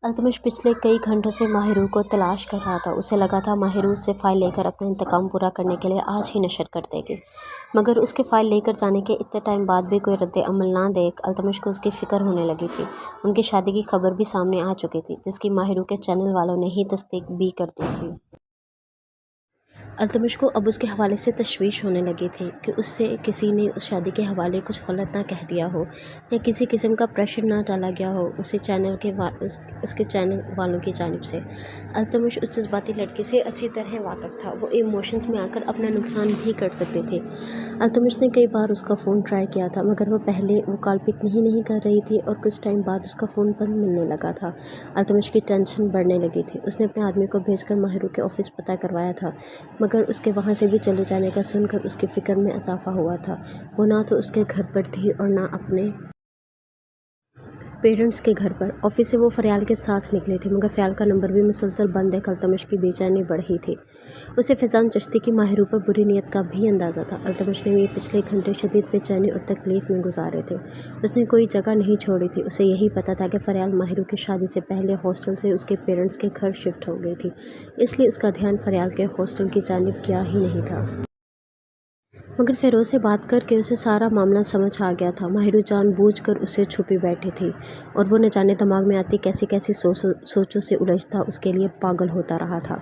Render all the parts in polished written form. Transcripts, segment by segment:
अल्तमिश पिछले कई घंटों से माहिरू को तलाश कर रहा था। उसे लगा था माहिरू उससे फ़ाइल लेकर अपना इंतकाम पूरा करने के लिए आज ही नशर कर देगी, मगर उसके फ़ाइल लेकर जाने के इतने टाइम बाद भी कोई रद्द अमल ना देख अल्तमिश को उसकी फ़िक्र होने लगी थी। उनकी शादी की खबर भी सामने आ चुकी थी, जिसकी माहिरू के चैनल वालों ने ही तस्दीक भी कर दी थी। अल्तमिश को अब उसके हवाले से तशवीश होने लगी थी कि उससे किसी ने उस शादी के हवाले कुछ गलत ना कह दिया हो या किसी किस्म का प्रेशर ना डाला गया हो उसके चैनल वालों की जानिब से। अल्तमिश उस जज्बाती लड़की से अच्छी तरह वाकिफ़ था। वो इमोशंस में आकर अपना नुकसान भी कर सकते थे। अल्तमिश ने कई बार उसका फ़ोन ट्राई किया था, मगर वो पहले वो कॉल पिक नहीं कर रही थी और कुछ टाइम बाद उसका फ़ोन बंद मिलने लगा था। अल्तमिश की टेंशन बढ़ने लगी थी। उसने अपने आदमी को भेजकर माहिरू के ऑफिस पता करवाया था, मगर उसके वहाँ से भी चले जाने का सुनकर उसकी फ़िक्र में इजाफा हुआ था। वो ना तो उसके घर पर थी और ना अपने पेरेंट्स के घर पर। ऑफिस से वो फ़रियाल के साथ निकले थे, मगर फ़याल का नंबर भी मुसलसल बंद है। अल्तमिश की बेचैनी बढ़ ही थी। उसे फ़ैज़ान चिश्ती की माहिरू पर बुरी नीयत का भी अंदाज़ा था। अल्तमिश ने ये पिछले घंटे शदीद बेचैनी और तकलीफ़ में गुजारे थे। उसने कोई जगह नहीं छोड़ी थी। उसे यही पता था कि फ़रियाल माहिरू की शादी से पहले हॉस्टल से उसके पेरेंट्स के घर शिफ्ट हो गई थी, इसलिए उसका ध्यान फ़रियाल के हॉस्टल की जानिब गया ही नहीं था। मगर फ़िरोज़ से बात करके उसे सारा मामला समझ आ गया था। माहिरू जानबूझकर उससे छुपी बैठी थी और वो न जाने दिमाग में आती कैसी कैसी सोचों से उलझता उसके लिए पागल होता रहा था।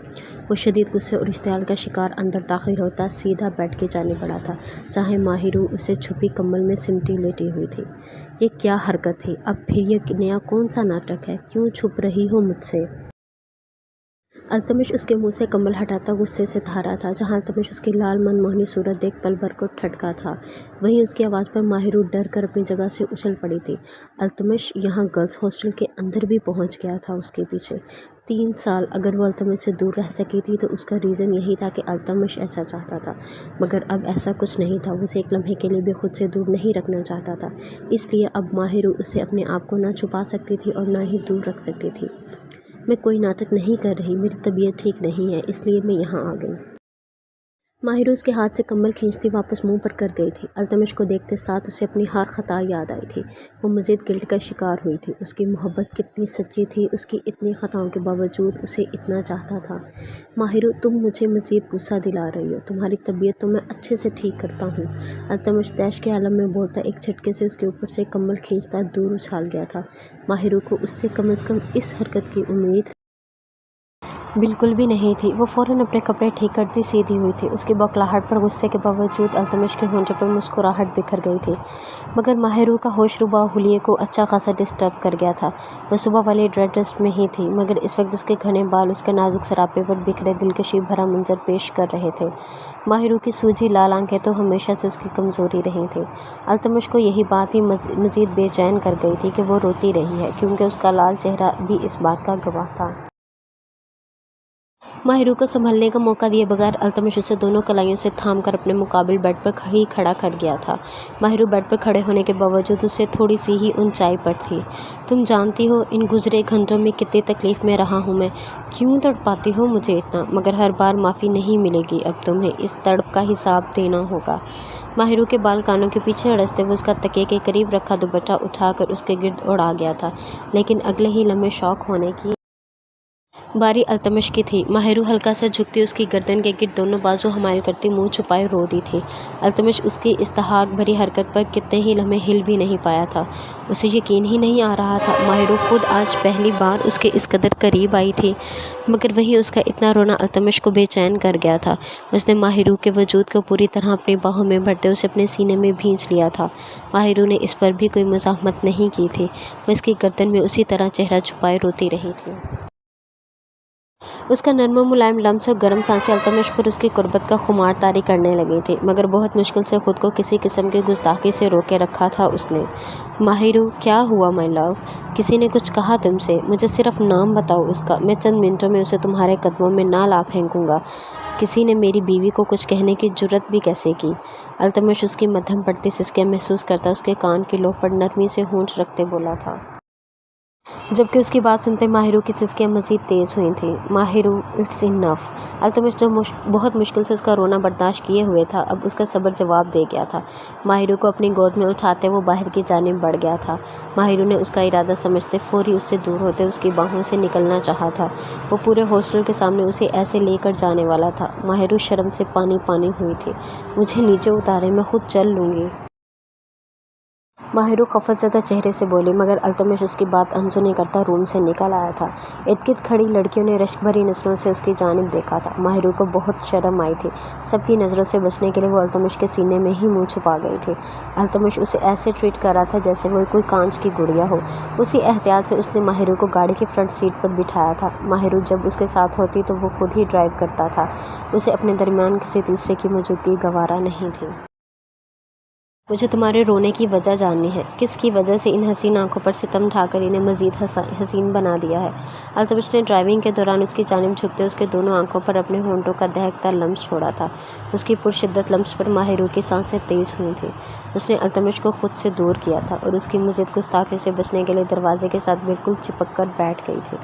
वो शदीद गुस्से और इश्तियाल का शिकार अंदर दाखिल होता सीधा बेड के जाने पड़ा था, चाहे माहिरू उससे छुपी कम्बल में सिमटी लेटी हुई थी। ये क्या हरकत थी? अब फिर ये नया कौन सा नाटक है? क्यों छुप रही हो मुझसे? अल्तमिश उसके मुंह से कम्बल हटाता गुस्से से था रहा था। जहाँ अल्तमिश उसकी लाल मनमोहनी सूरत देख पल भर को ठटका था, वहीं उसकी आवाज़ पर माहिरू डर कर अपनी जगह से उछल पड़ी थी। अल्तमिश यहाँ गर्ल्स हॉस्टल के अंदर भी पहुँच गया था उसके पीछे। 3 साल अगर वो अल्तमिश से दूर रह सकी थी तो उसका रीज़न यही था कि अल्तमिश ऐसा चाहता था, मगर अब ऐसा कुछ नहीं था। वो उसे एक लम्हे के लिए भी खुद से दूर नहीं रखना चाहता था, इसलिए अब माहिरू उससे अपने आप को ना छुपा सकती थी और ना ही दूर रख सकती थी। मैं कोई नाटक नहीं कर रही, मेरी तबीयत ठीक नहीं है, इसलिए मैं यहाँ आ गई। माहिरू उसके हाथ से कम्बल खींचती वापस मुंह पर कर गई थी। अल्तमिश को देखते साथ उसे अपनी हर खता याद आई थी। वो मज़ीद गिल्ट का शिकार हुई थी। उसकी मोहब्बत कितनी सच्ची थी, उसकी इतनी ख़ताओं के बावजूद उसे इतना चाहता था। माहिरू, तुम मुझे मज़ीद गुस्सा दिला रही हो। तुम्हारी तबीयत तो मैं अच्छे से ठीक करता हूँ। अल्तमिश तैश के आलम में बोलता एक झटके से उसके ऊपर से कम्बल खींचता दूर उछाल गया था। माहिरू को उससे कम अज़ कम इस हरकत की उम्मीद बिल्कुल भी नहीं थी। वो फ़ौरन अपने कपड़े ठीक करती सीधी हुई थी। उसकी बौखलाहट पर गुस्से के बावजूद अल्तमिश के होंठों पर मुस्कुराहट बिखर गई थी, मगर माहिरू का होशरुबा हुलिये को अच्छा खासा डिस्टर्ब कर गया था। वो सुबह वाली ड्रेस में ही थी, मगर इस वक्त उसके घने बाल उसके नाजुक सरापे पर बिखरे दिलकशी भरा मंजर पेश कर रहे थे। माहिरू की सूजी लाल आंखें तो हमेशा से उसकी कमज़ोरी रही थी। अल्तमिश को यही बात ही मज़ीद बेचैन कर गई थी कि वो रोती रही है, क्योंकि उसका लाल चेहरा भी इस बात का गवाह था। माहिरू को संभलने का मौका दिए बगैर अल्तमिश उसे दोनों कलाइयों से थाम कर अपने मुकाबिल बेड पर ही खड़ा कर गया था। माहिरू बेड पर खड़े होने के बावजूद उससे थोड़ी सी ही ऊंचाई पर थी। तुम जानती हो इन गुज़रे घंटों में कितनी तकलीफ़ में रहा हूँ मैं। क्यों तड़पाती हो मुझे इतना? मगर हर बार माफ़ी नहीं मिलेगी, अब तुम्हें इस तड़प का हिसाब देना होगा। माहिरू के बाल कानों के पीछे अड़सते हुए उसका तकिए के करीब रखा दुपट्टा उठाकर उसके गिर्द उड़ा गया था, लेकिन अगले ही लम्हे शौक होने की बारी अल्तमिश की थी। माहिरू हल्का सा झुकती उसकी गर्दन के गिर्द दोनों बाजू हमायल करती मुंह छुपाए रो दी थी। अल्तमिश उसकी इस्तहाक भरी हरकत पर कितने ही लम्हे हिल भी नहीं पाया था। उसे यकीन ही नहीं आ रहा था माहिरू खुद आज पहली बार उसके इस कदर करीब आई थी, मगर वहीं उसका इतना रोना अल्तमिश को बेचैन कर गया था। उसने माहिरू के वजूद को पूरी तरह अपनी बाहों में भरते उसे अपने सीने में भींच लिया था। माहिरू ने इस पर भी कोई मुज़ाहमत नहीं की थी। वो इसकी गर्दन में उसी तरह चेहरा छुपाए रोती रही थी। उसका नर्म मुलायम लम्स और गर्म सांसें अल्तमिश पर उसकी कुर्बत का खुमार तारी करने लगी थी, मगर बहुत मुश्किल से खुद को किसी किस्म की गुस्ताखी से रोके रखा था उसने। माहिरू, क्या हुआ माय लव? किसी ने कुछ कहा तुमसे? मुझे सिर्फ नाम बताओ उसका, मैं चंद मिनटों में उसे तुम्हारे कदमों में ना ला फेंकूँगा। किसी ने मेरी बीवी को कुछ कहने की जुर्रत भी कैसे की? अल्तमिश उसकी मध्यम बढ़ती सिसकियाँ महसूस करता उसके कान की लोह पर नरमी से होंठ रखते बोला था। जबकि उसकी बात सुनते माहिरू की सिसकियाँ मज़ीद तेज़ हुई थीं। Mahiru, it's enough. अल्तमिश जो बहुत मुश्किल से उसका रोना बर्दाश्त किए हुए था, अब उसका सब्र जवाब दे गया था। माहिरू को अपनी गोद में उठाते वो बाहर की जानिब बढ़ गया था। माहिरू ने उसका इरादा समझते फ़ौरी उससे दूर होते उसकी बाहों से निकलना चाहा था। वो पूरे हॉस्टल के सामने उसे ऐसे लेकर जाने वाला था। माहिरू शर्म से पानी पानी हुई थी। मुझे नीचे उतारें, मैं खुद चल लूँगी। माहिरू खफतज़दा चेहरे से बोली, मगर अल्तमिश उसकी बात अनसुनी करता रूम से निकल आया था। इर्द-गिर्द खड़ी लड़कियों ने रश्क भरी नज़रों से उसकी जानिब देखा था। माहिरू को बहुत शर्म आई थी। सबकी नज़रों से बचने के लिए वो अल्तमिश के सीने में ही मुँह छुपा गई थी। अल्तमिश उसे ऐसे ट्रीट कर रहा था जैसे वो कोई कांच की गुड़िया हो। उसी एहतियात से उसने माहिरू को गाड़ी की फ्रंट सीट पर बिठाया था। माहिरू जब उसके साथ होती तो वो खुद ही ड्राइव करता था। उसे अपने दरमियान किसी तीसरे की मौजूदगी गवारा नहीं थी। मुझे तुम्हारे रोने की वजह जाननी है। किसकी वजह से इन हसीन आंखों पर सितम ढाकर इन्हें मज़ीद हसीन बना दिया है। अल्तमिश ने ड्राइविंग के दौरान उसकी जानिब झुकते उसके दोनों आंखों पर अपने होंठों का दहकता लम्स छोड़ा था। उसकी पुरशिद्दत लम्स पर माहिरू की सांसें तेज़ हुई थीं। उसने अल्तमिश को खुद से दूर किया था और उसकी मज़ीद गुस्ताखियों से बचने के लिए दरवाजे के साथ बिल्कुल चिपक कर बैठ गई थी।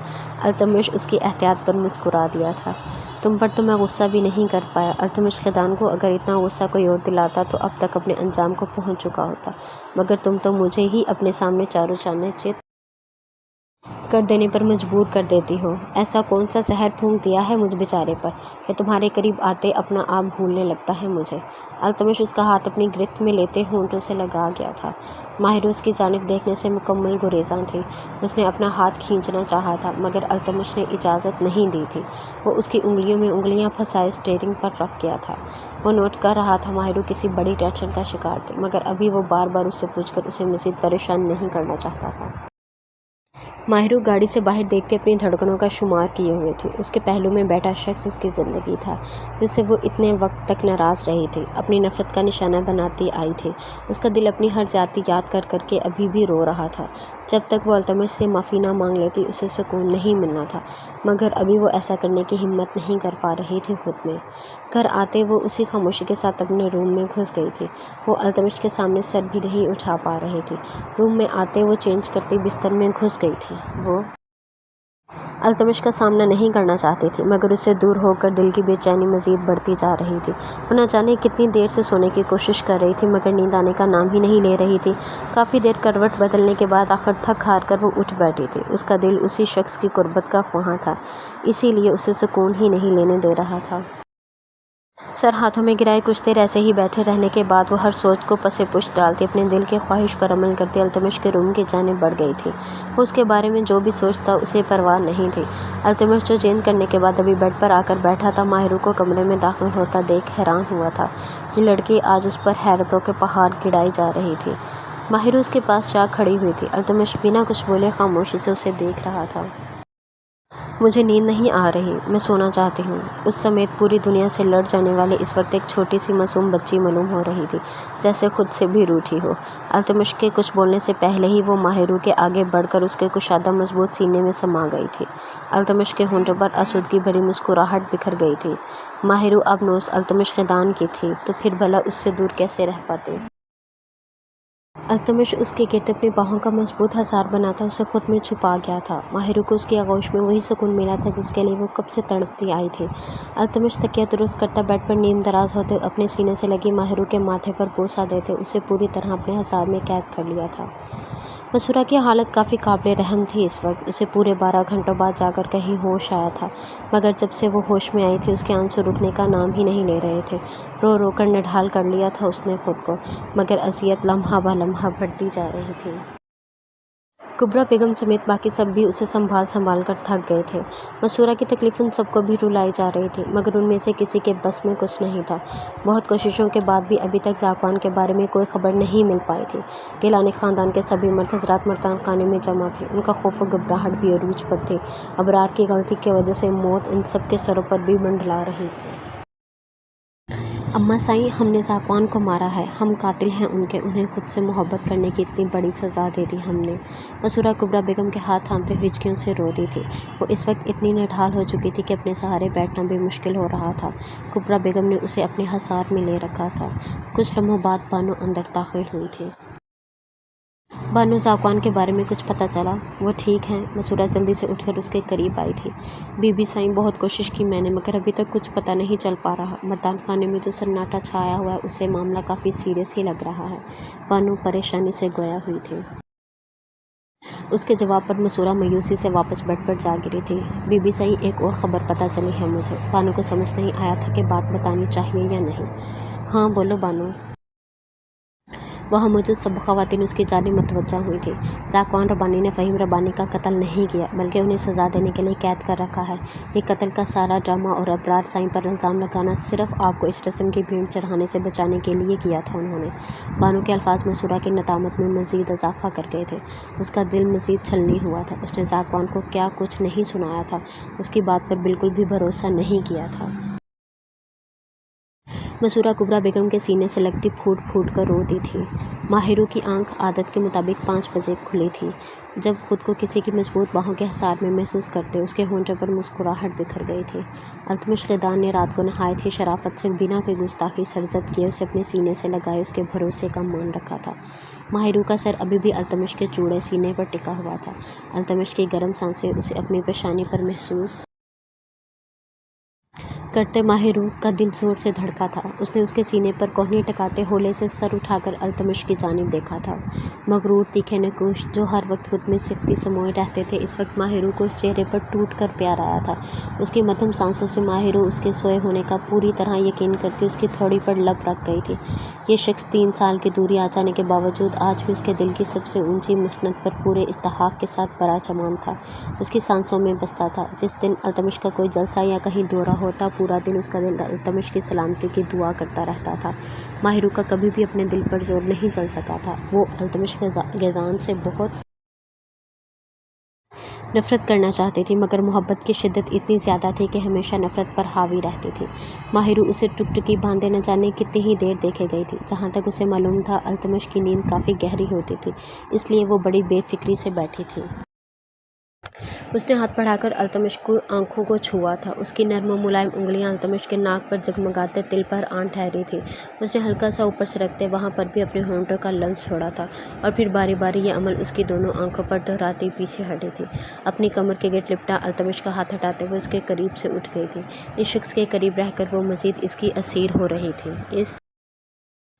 अल्तमिश उसकी एहतियात पर मुस्कुरा दिया था। तुम पर तो मैं गुस्सा भी नहीं कर पाया। अल्तमिश ख़िदान को अगर इतना गुस्सा कोई और दिलाता तो अब तक अपने अंजाम को पहुंच चुका होता, मगर तुम तो मुझे ही अपने सामने चारों चांदे चित कर देने पर मजबूर कर देती हो। ऐसा कौन सा जहर फूंक दिया है मुझ बेचारे पर कि तुम्हारे करीब आते अपना आप भूलने लगता है मुझे। अल्तमिश उसका हाथ अपनी गिरफ्त में लेते होंठों से लगा गया था। माहिरू उसकी जानिब देखने से मुकम्मल गुरेज़ां थी। उसने अपना हाथ खींचना चाहा था, मगर अल्तमिश ने इजाज़त नहीं दी थी। वो उसकी उंगलियों में उंगलियां फंसाए स्टीयरिंग पर रख गया था। वो नोट कर रहा था माहिरू किसी बड़ी टेंशन का शिकार थी, मगर अभी वो बार बार उससे पूछकर उसे मज़ीद परेशान नहीं करना चाहता था। माहिरू गाड़ी से बाहर देखते अपनी धड़कनों का शुमार किए हुए थे। उसके पहलू में बैठा शख्स उसकी ज़िंदगी था, जिससे वो इतने वक्त तक नाराज़ रही थी, अपनी नफ़रत का निशाना बनाती आई थी। उसका दिल अपनी हर ज़्यादती याद कर करके अभी भी रो रहा था। जब तक वो अल्तमिश से माफ़ी ना मांग लेती उसे सुकून नहीं मिलना था, मगर अभी वो ऐसा करने की हिम्मत नहीं कर पा रही थी खुद में। घर आते वो उसी खामोशी के साथ अपने रूम में घुस गई थी। वो अल्तमिश के सामने सर भी नहीं उठा पा रही थी। रूम में आते वो चेंज करती बिस्तर में घुस गई थी। वो अल्तमिश का सामना नहीं करना चाहती थी, मगर उससे दूर होकर दिल की बेचैनी मज़ीद बढ़ती जा रही थी। वो न जाने कितनी देर से सोने की कोशिश कर रही थी, मगर नींद आने का नाम ही नहीं ले रही थी। काफ़ी देर करवट बदलने के बाद आखिर थक हार कर वो उठ बैठी थी। उसका दिल उसी शख्स की कुर्बत का ख्वाहां था, इसीलिए उसे सुकून ही नहीं लेने दे रहा था। सर हाथों में गिराए कुछ देर ऐसे ही बैठे रहने के बाद वो हर सोच को पसे पुश डालती अपने दिल की ख्वाहिश पर अमल करती अल्तमिश के रूम की जानिब बढ़ गई थी। वो उसके बारे में जो भी सोचता उसे परवाह नहीं थी। अल्तमिश जो चेंज करने के बाद अभी बेड पर आकर बैठा था, माहिरू को कमरे में दाखिल होता देख हैरान हुआ था। ये लड़की आज उस पर हैरतों के पहाड़ गिराई जा रही थी। माहिरू उसके पास जा खड़ी हुई थी। अल्तमिश बिना कुछ बोले खामोशी से उसे देख रहा था। मुझे नींद नहीं आ रही, मैं सोना चाहती हूँ। उस समेत पूरी दुनिया से लड़ जाने वाले इस वक्त एक छोटी सी मासूम बच्ची मालूम हो रही थी, जैसे खुद से भी रूठी हो। अल्तमिश के कुछ बोलने से पहले ही वो माहिरू के आगे बढ़कर उसके कुशादा मजबूत सीने में समा गई थी। अल्तमिश के होंठों पर आसूदगी भरी मुस्कुराहट बिखर गई थी। माहिरू अब नोस अल्तमिश ख़िदान की थी, तो फिर भला उससे दूर कैसे रह पाते। अल्तमिश उसके गिर्द अपनी बाहों का मजबूत हसार बनाता उसे खुद में छुपा गया था। माहिरू को उसकी आगोश में वही सुकून मिला था जिसके लिए वो कब से तड़पती आई थी। अल्तमिश तकिया दुरुस्त करता बेड पर नींद दराज होते अपने सीने से लगी माहिरू के माथे पर बोसा देते उसे पूरी तरह अपने हसार में कैद कर लिया था। मसूरा की हालत काफ़ी काबिल रहम थी। इस वक्त उसे पूरे 12 घंटों बाद जाकर कहीं होश आया था, मगर जब से वो होश में आई थी उसके आंसू रुकने का नाम ही नहीं ले रहे थे। रो रो कर निढाल कर लिया था उसने खुद को, मगर अज़ियत लम्हा ब लम्हा बढ़ती जा रही थी। कुबरा बेगम समेत बाकी सब भी उसे संभाल कर थक गए थे। मसूरा की तकलीफ उन सबको भी रुलाई जा रही थी, मगर उनमें से किसी के बस में कुछ नहीं था। बहुत कोशिशों के बाद भी अभी तक ज़ाक़वान के बारे में कोई खबर नहीं मिल पाई थी। गिलानी ख़ानदान के सभी मर्द हज़रात मर्दान खाने में जमा थे। उनका खौफ व घबराहट भी अरूज पर थी। अबरार की गलती की वजह से मौत उन सब के सरों पर भी मंडला रही थी। अम्मा साईं, हमने ज़ाक़वान को मारा है, हम कातिल हैं उनके, उन्हें खुद से मोहब्बत करने की इतनी बड़ी सज़ा दे दी हमने। मसूरा कुबरा बेगम के हाथ थामते हिचकियों से रोती थी। वो इस वक्त इतनी निढाल हो चुकी थी कि अपने सहारे बैठना भी मुश्किल हो रहा था। कुबरा बेगम ने उसे अपने हसार में ले रखा था। कुछ लम्हों बाद बानो अंदर दाखिल हुई थी। बानो ज़ाकवान के बारे में कुछ पता चला? वो ठीक हैं? मसूरा जल्दी से उठकर उसके करीब आई थी। बीबी साईं, बहुत कोशिश की मैंने, मगर अभी तक कुछ पता नहीं चल पा रहा। मर्दान खाने में जो सन्नाटा छाया हुआ है, उससे मामला काफ़ी सीरियस ही लग रहा है। बानो परेशानी से गोया हुई थी। उसके जवाब पर मसूरा मायूसी से वापस बेड पर जा गिरी थी। बीबी साईं, एक और ख़बर पता चली है मुझे। बानो को समझ नहीं आया था कि बात बतानी चाहिए या नहीं। हाँ बोलो बानो। वहाँ मौजूद सब ख़वातीन उसकी जानिब मतवज्जा हुई थी। ज़ाकवान रब्बानी ने फ़हीम रब्बानी का कत्ल नहीं किया, बल्कि उन्हें सज़ा देने के लिए कैद कर रखा है। ये कत्ल का सारा ड्रामा और अबरार साईं पर इल्ज़ाम लगाना सिर्फ आपको इस रस्म की भीड़ चढ़ाने से बचाने के लिए किया था उन्होंने। बानो के अल्फाज मसूरा की नदामत में मज़ीद इजाफ़ा कर गए थे। उसका दिल मज़ीद छलनी हुआ था। उसने ज़ाकवान को क्या कुछ नहीं सुनाया था, उसकी बात पर बिल्कुल भी भरोसा नहीं किया था। मसूरा कुबरा बेगम के सीने से लगती फूट फूट कर रोती थी। माहिरू की आंख आदत के मुताबिक 5 बजे खुली थी। जब खुद को किसी की मजबूत बाहों के हिसार में महसूस करते उसके होंठों पर मुस्कुराहट बिखर गई थी। अल्तमिश ख़िदान ने रात को नहायत ही शराफत से बिना कोई गुस्ताखी सरजद किए उसे अपने सीने से लगाए उसके भरोसे का मान रखा था। माहिरू का सर अभी भी अल्तमिश के चूड़े सीने पर टिका हुआ था। अल्तमिश की गर्म सांसें उसे अपनी पेशानी पर महसूस करते माहिरू का दिल ज़ोर से धड़का था। उसने उसके सीने पर कोहनी टकाते होले से सर उठाकर अल्तमिश की जानिब देखा था। मगरूर, तीखे नकुश, जो हर वक्त खुद में सिकती समोए रहते थे, इस वक्त माहिरू को उस चेहरे पर टूट कर प्यार आया था। उसकी मध्यम सांसों से माहिरू उसके सोए होने का पूरी तरह यकीन करती उसकी थोड़ी पर लब रख गई थी। ये शख्स 3 साल की दूरी आ जाने के बावजूद आज भी उसके दिल की सबसे ऊंची मसनद पर पूरे इस्तेहाक के साथ बराचमान था। उसकी सांसों में बसता था। जिस दिन अल्तमिश का कोई जलसा या कहीं दौरा होता, पूरा दिन उसका दिल अल्तमिश की सलामती की दुआ करता रहता था। माहिरू का कभी भी अपने दिल पर जोर नहीं चल सका था। वो अल्तमिश ग़ैज़ान से बहुत नफ़रत करना चाहती थी, मगर मोहब्बत की शिद्दत इतनी ज़्यादा थी कि हमेशा नफ़रत पर हावी रहती थी। माहिरू उसे टुकटुकी बांधे न जाने कितनी ही देर देखे गई थी। जहाँ तक उसे मालूम था, अल्तमिश की नींद काफ़ी गहरी होती थी, इसलिए वो बड़ी बेफिक्री से बैठी थी। उसने हाथ बढ़ाकर अल्तमिश को आंखों को छुआ था। उसकी नर्म और मुलायम उंगलियां अल्तमिश के नाक पर जगमगाते तिल पर आन ठहरी थी। उसने हल्का सा ऊपर सरकते वहां पर भी अपने होंठों का लम्स छोड़ा था और फिर बारी बारी ये अमल उसकी दोनों आंखों पर दोहराती पीछे हटी थी। अपनी कमर के गिर्द लिपटा अल्तमिश का हाथ हटाते हुए उसके करीब से उठ गई थी। इस शख्स के करीब रहकर वो मज़ीद इसकी असीर हो रही थी।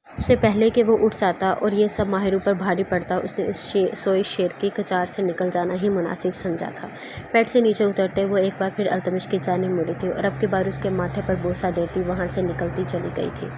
इससे पहले कि वो उठ जाता और ये सब माहिरू पर भारी पड़ता, उसने इस सोए शेर की कचार से निकल जाना ही मुनासिब समझा था। बेड से नीचे उतरते वो एक बार फिर अल्तमिश की जानिब मुड़ी थी और अब की बार उसके माथे पर बोसा देती वहाँ से निकलती चली गई थी।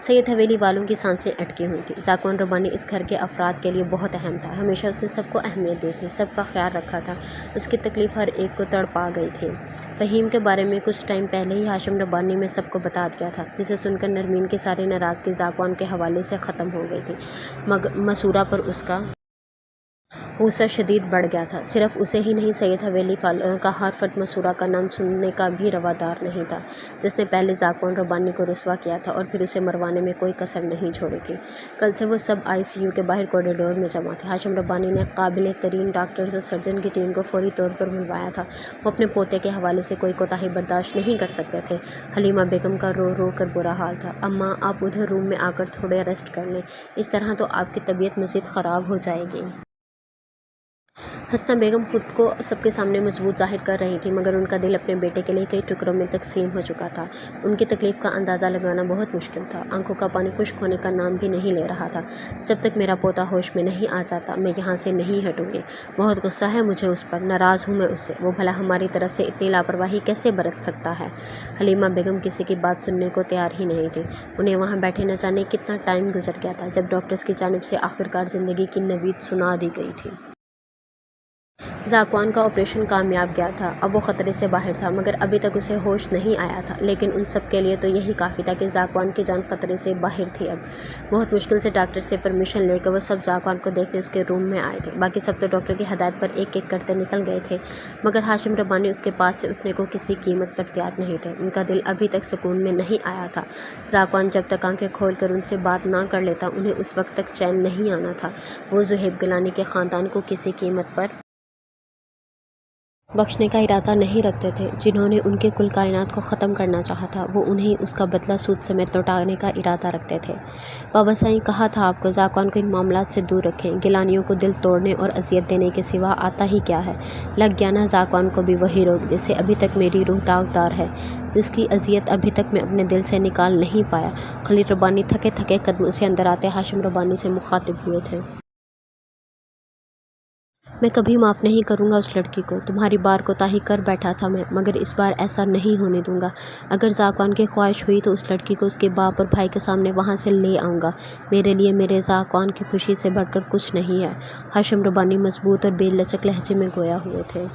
सैयद हवेली वालों की सांसें अटकी हुई थी। ज़ाकवान रब्बानी इस घर के अफराद के लिए बहुत अहम था। हमेशा उसने सबको अहमियत दी थी, सबका ख्याल रखा था। उसकी तकलीफ़ हर एक को तड़पा गई थी। फ़हीम के बारे में कुछ टाइम पहले ही हाशिम रब्बानी में सबको बता दिया था, जिसे सुनकर नरमीन की सारी नाराज़गी ज़ाकवान के हवाले से ख़त्म हो गई थी। मगर मसूरा पर उसका गुस्सा शदीद बढ़ गया था। सिर्फ उसे ही नहीं, सैयद हवेली का हर फर्द मसूरा का नाम सुनने का भी रवादार नहीं था, जिसने पहले ज़ाकवान रब्बानी को रुस्वा किया था और फिर उसे मरवाने में कोई कसर नहीं छोड़ी थी। कल से वो सब ICU के बाहर कॉरिडोर में जमा थे। हाशिम रब्बानी ने काबिल तरीन डॉक्टर्स और सर्जन की टीम को फौरी तौर पर बुलवाया था। वो अपने पोते के हवाले से कोई कोताही बर्दाश्त नहीं कर सकते थे। हलीमा बेगम का रो रो कर बुरा हाल था। अम्मा, आप उधर रूम में आकर थोड़े रेस्ट कर लें, इस तरह तो आपकी तबीयत मज़ीद ख़राब हो जाएगी। हसना बेगम खुद को सबके सामने मजबूत जाहिर कर रही थी, मगर उनका दिल अपने बेटे के लिए कई टुकड़ों में तकसीम हो चुका था। उनकी तकलीफ़ का अंदाज़ा लगाना बहुत मुश्किल था। आंखों का पानी खुश्क होने का नाम भी नहीं ले रहा था। जब तक मेरा पोता होश में नहीं आ जाता, मैं यहाँ से नहीं हटूँगी। बहुत गुस्सा है मुझे उस पर, नाराज़ हूँ मैं उससे। वो भला हमारी तरफ से इतनी लापरवाही कैसे बरत सकता है। हलीमा बेगम किसी की बात सुनने को तैयार ही नहीं थी। उन्हें वहाँ बैठे न जाने कितना टाइम गुजर गया था, जब डॉक्टर्स की जानिब से आखिरकार ज़िंदगी की नवीद सुना दी गई थी। ज़ाकवान का ऑपरेशन कामयाब गया था। अब वो ख़तरे से बाहर था, मगर अभी तक उसे होश नहीं आया था। लेकिन उन सब के लिए तो यही काफ़ी था कि ज़ाकवान की जान ख़तरे से बाहर थी। अब बहुत मुश्किल से डॉक्टर से परमिशन लेकर वो सब ज़ाकवान को देखने उसके रूम में आए थे। बाकी सब तो डॉक्टर की हदायत पर एक एक करते निकल गए थे, मगर हाशिम रब्बानी उसके पास से उठने को किसी कीमत पर तैयार नहीं थे। उनका दिल अभी तक सुकून में नहीं आया था। ज़ाकवान जब तक आंखें खोल कर उनसे बात ना कर लेता, उन्हें उस वक्त तक चैन नहीं आना था। वो ज़ुहैब गिलानी के ख़ानदान को किसी कीमत पर बख्शने का इरादा नहीं रखते थे। जिन्होंने उनके कुल कायनात को ख़त्म करना चाहा था वो उन्हें उसका बदला सूद समेत लौटाने का इरादा रखते थे। बाबा साईं कहा था आपको ज़ाकवान को इन मामलात से दूर रखें। गिलानियों को दिल तोड़ने और अजियत देने के सिवा आता ही क्या है। लग गया ना ज़ाकवान को भी वही रोग जिससे अभी तक मेरी रूह दागदार है, जिसकी अजियत अभी तक मैं अपने दिल से निकाल नहीं पाया। खलील रब्बानी थके थके कदमों से अंदर आते हाशिम रब्बानी से मुखातिब हुए थे। मैं कभी माफ़ नहीं करूँगा उस लड़की को। तुम्हारी बार कोताही कर बैठा था मैं, मगर इस बार ऐसा नहीं होने दूँगा। अगर ज़ाकवान की ख्वाहिश हुई तो उस लड़की को उसके बाप और भाई के सामने वहाँ से ले आऊँगा। मेरे लिए मेरे ज़ाकवान की खुशी से बढ़कर कुछ नहीं है। हाशिम रब्बानी मजबूत और बेलचक लहजे में गोया हुए थे।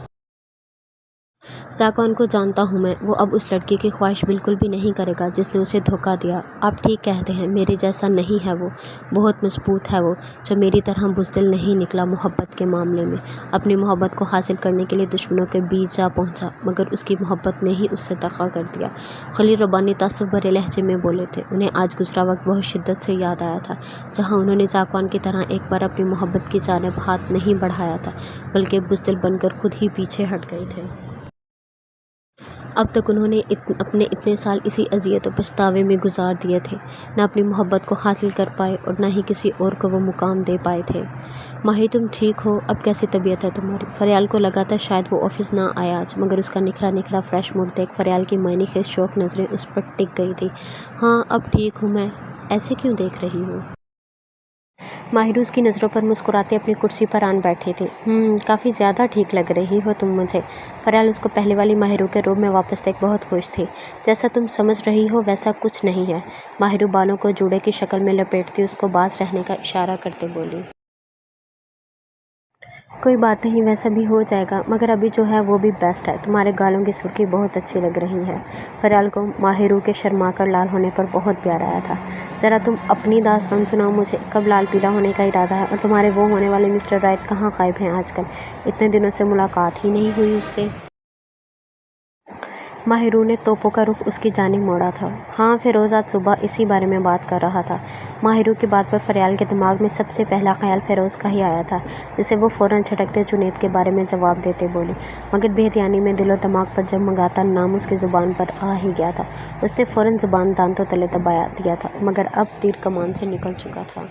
ज़ाकवान को जानता हूँ मैं, वो अब उस लड़की की ख्वाहिश बिल्कुल भी नहीं करेगा जिसने उसे धोखा दिया। आप ठीक कहते हैं, मेरे जैसा नहीं है वो, बहुत मजबूत है वो, जो मेरी तरह बुज़दिल नहीं निकला मोहब्बत के मामले में। अपनी मोहब्बत को हासिल करने के लिए दुश्मनों के बीच जा पहुँचा, मगर उसकी मोहब्बत ने ही उससे दगा कर दिया। खलील रब्बानी तासुब भरे लहजे में बोले थे। उन्हें आज गुजरा वक्त बहुत शिद्दत से याद आया था, जहाँ उन्होंने ज़ाकवान की तरह एक बार अपनी मोहब्बत की जानिब हाथ नहीं बढ़ाया था, बल्कि बुज़दिल बनकर खुद ही पीछे हट गए थे। अब तक उन्होंने अपने इतने साल इसी अजियत और पछतावे में गुजार दिए थे। न अपनी मोहब्बत को हासिल कर पाए और न ही किसी और को वो मुकाम दे पाए थे। माही तुम ठीक हो? अब कैसी तबीयत है तुम्हारी? फरियाल को लगा था शायद वो ऑफिस ना आया आज, मगर उसका निखरा निखरा फ्रेश मूड देख फरियाल की मायने खेज शौक नज़रें उस पर टिक गई थी। हाँ अब ठीक हूँ मैं। ऐसे क्यों देख रही हूँ? माहिर उसकी नज़रों पर मुस्कुराते अपनी कुर्सी पर आन बैठी थी। काफ़ी ज़्यादा ठीक लग रही हो तुम मुझे। फरियाल उसको पहले वाली माहिरू के रूम में वापस देख बहुत खुश थी। जैसा तुम समझ रही हो वैसा कुछ नहीं है। माहिरू बालों को जूड़े की शक्ल में लपेटती उसको बास रहने का इशारा करते बोली। कोई बात नहीं, वैसा भी हो जाएगा, मगर अभी जो है वो भी बेस्ट है। तुम्हारे गालों की सुर्खी बहुत अच्छी लग रही है। फरियाल को माहिरू के शर्मा कर लाल होने पर बहुत प्यार आया था। ज़रा तुम अपनी दास्तान सुनाओ मुझे, कब लाल पीला होने का इरादा है? और तुम्हारे वो होने वाले मिस्टर राइट कहाँ गायब हैं आजकल? इतने दिनों से मुलाकात ही नहीं हुई उससे। माहिरू ने तोपों का रुख उसकी जानिब मोड़ा था। हाँ, फ़िरोज़ आज सुबह इसी बारे में बात कर रहा था। माहिरू की बात पर फरियाल के दिमाग में सबसे पहला ख्याल फ़िरोज़ का ही आया था, जिसे वो फ़ौरन झटकते जुनैद के बारे में जवाब देते बोली। मगर बेध्यानी में दिलो दिमाग पर जगमगाता नाम उसकी ज़ुबान पर आ ही गया था। उसने फ़ौरन ज़ुबान दांतों तले दबा दिया था, मगर अब तीर कमान से निकल चुका था।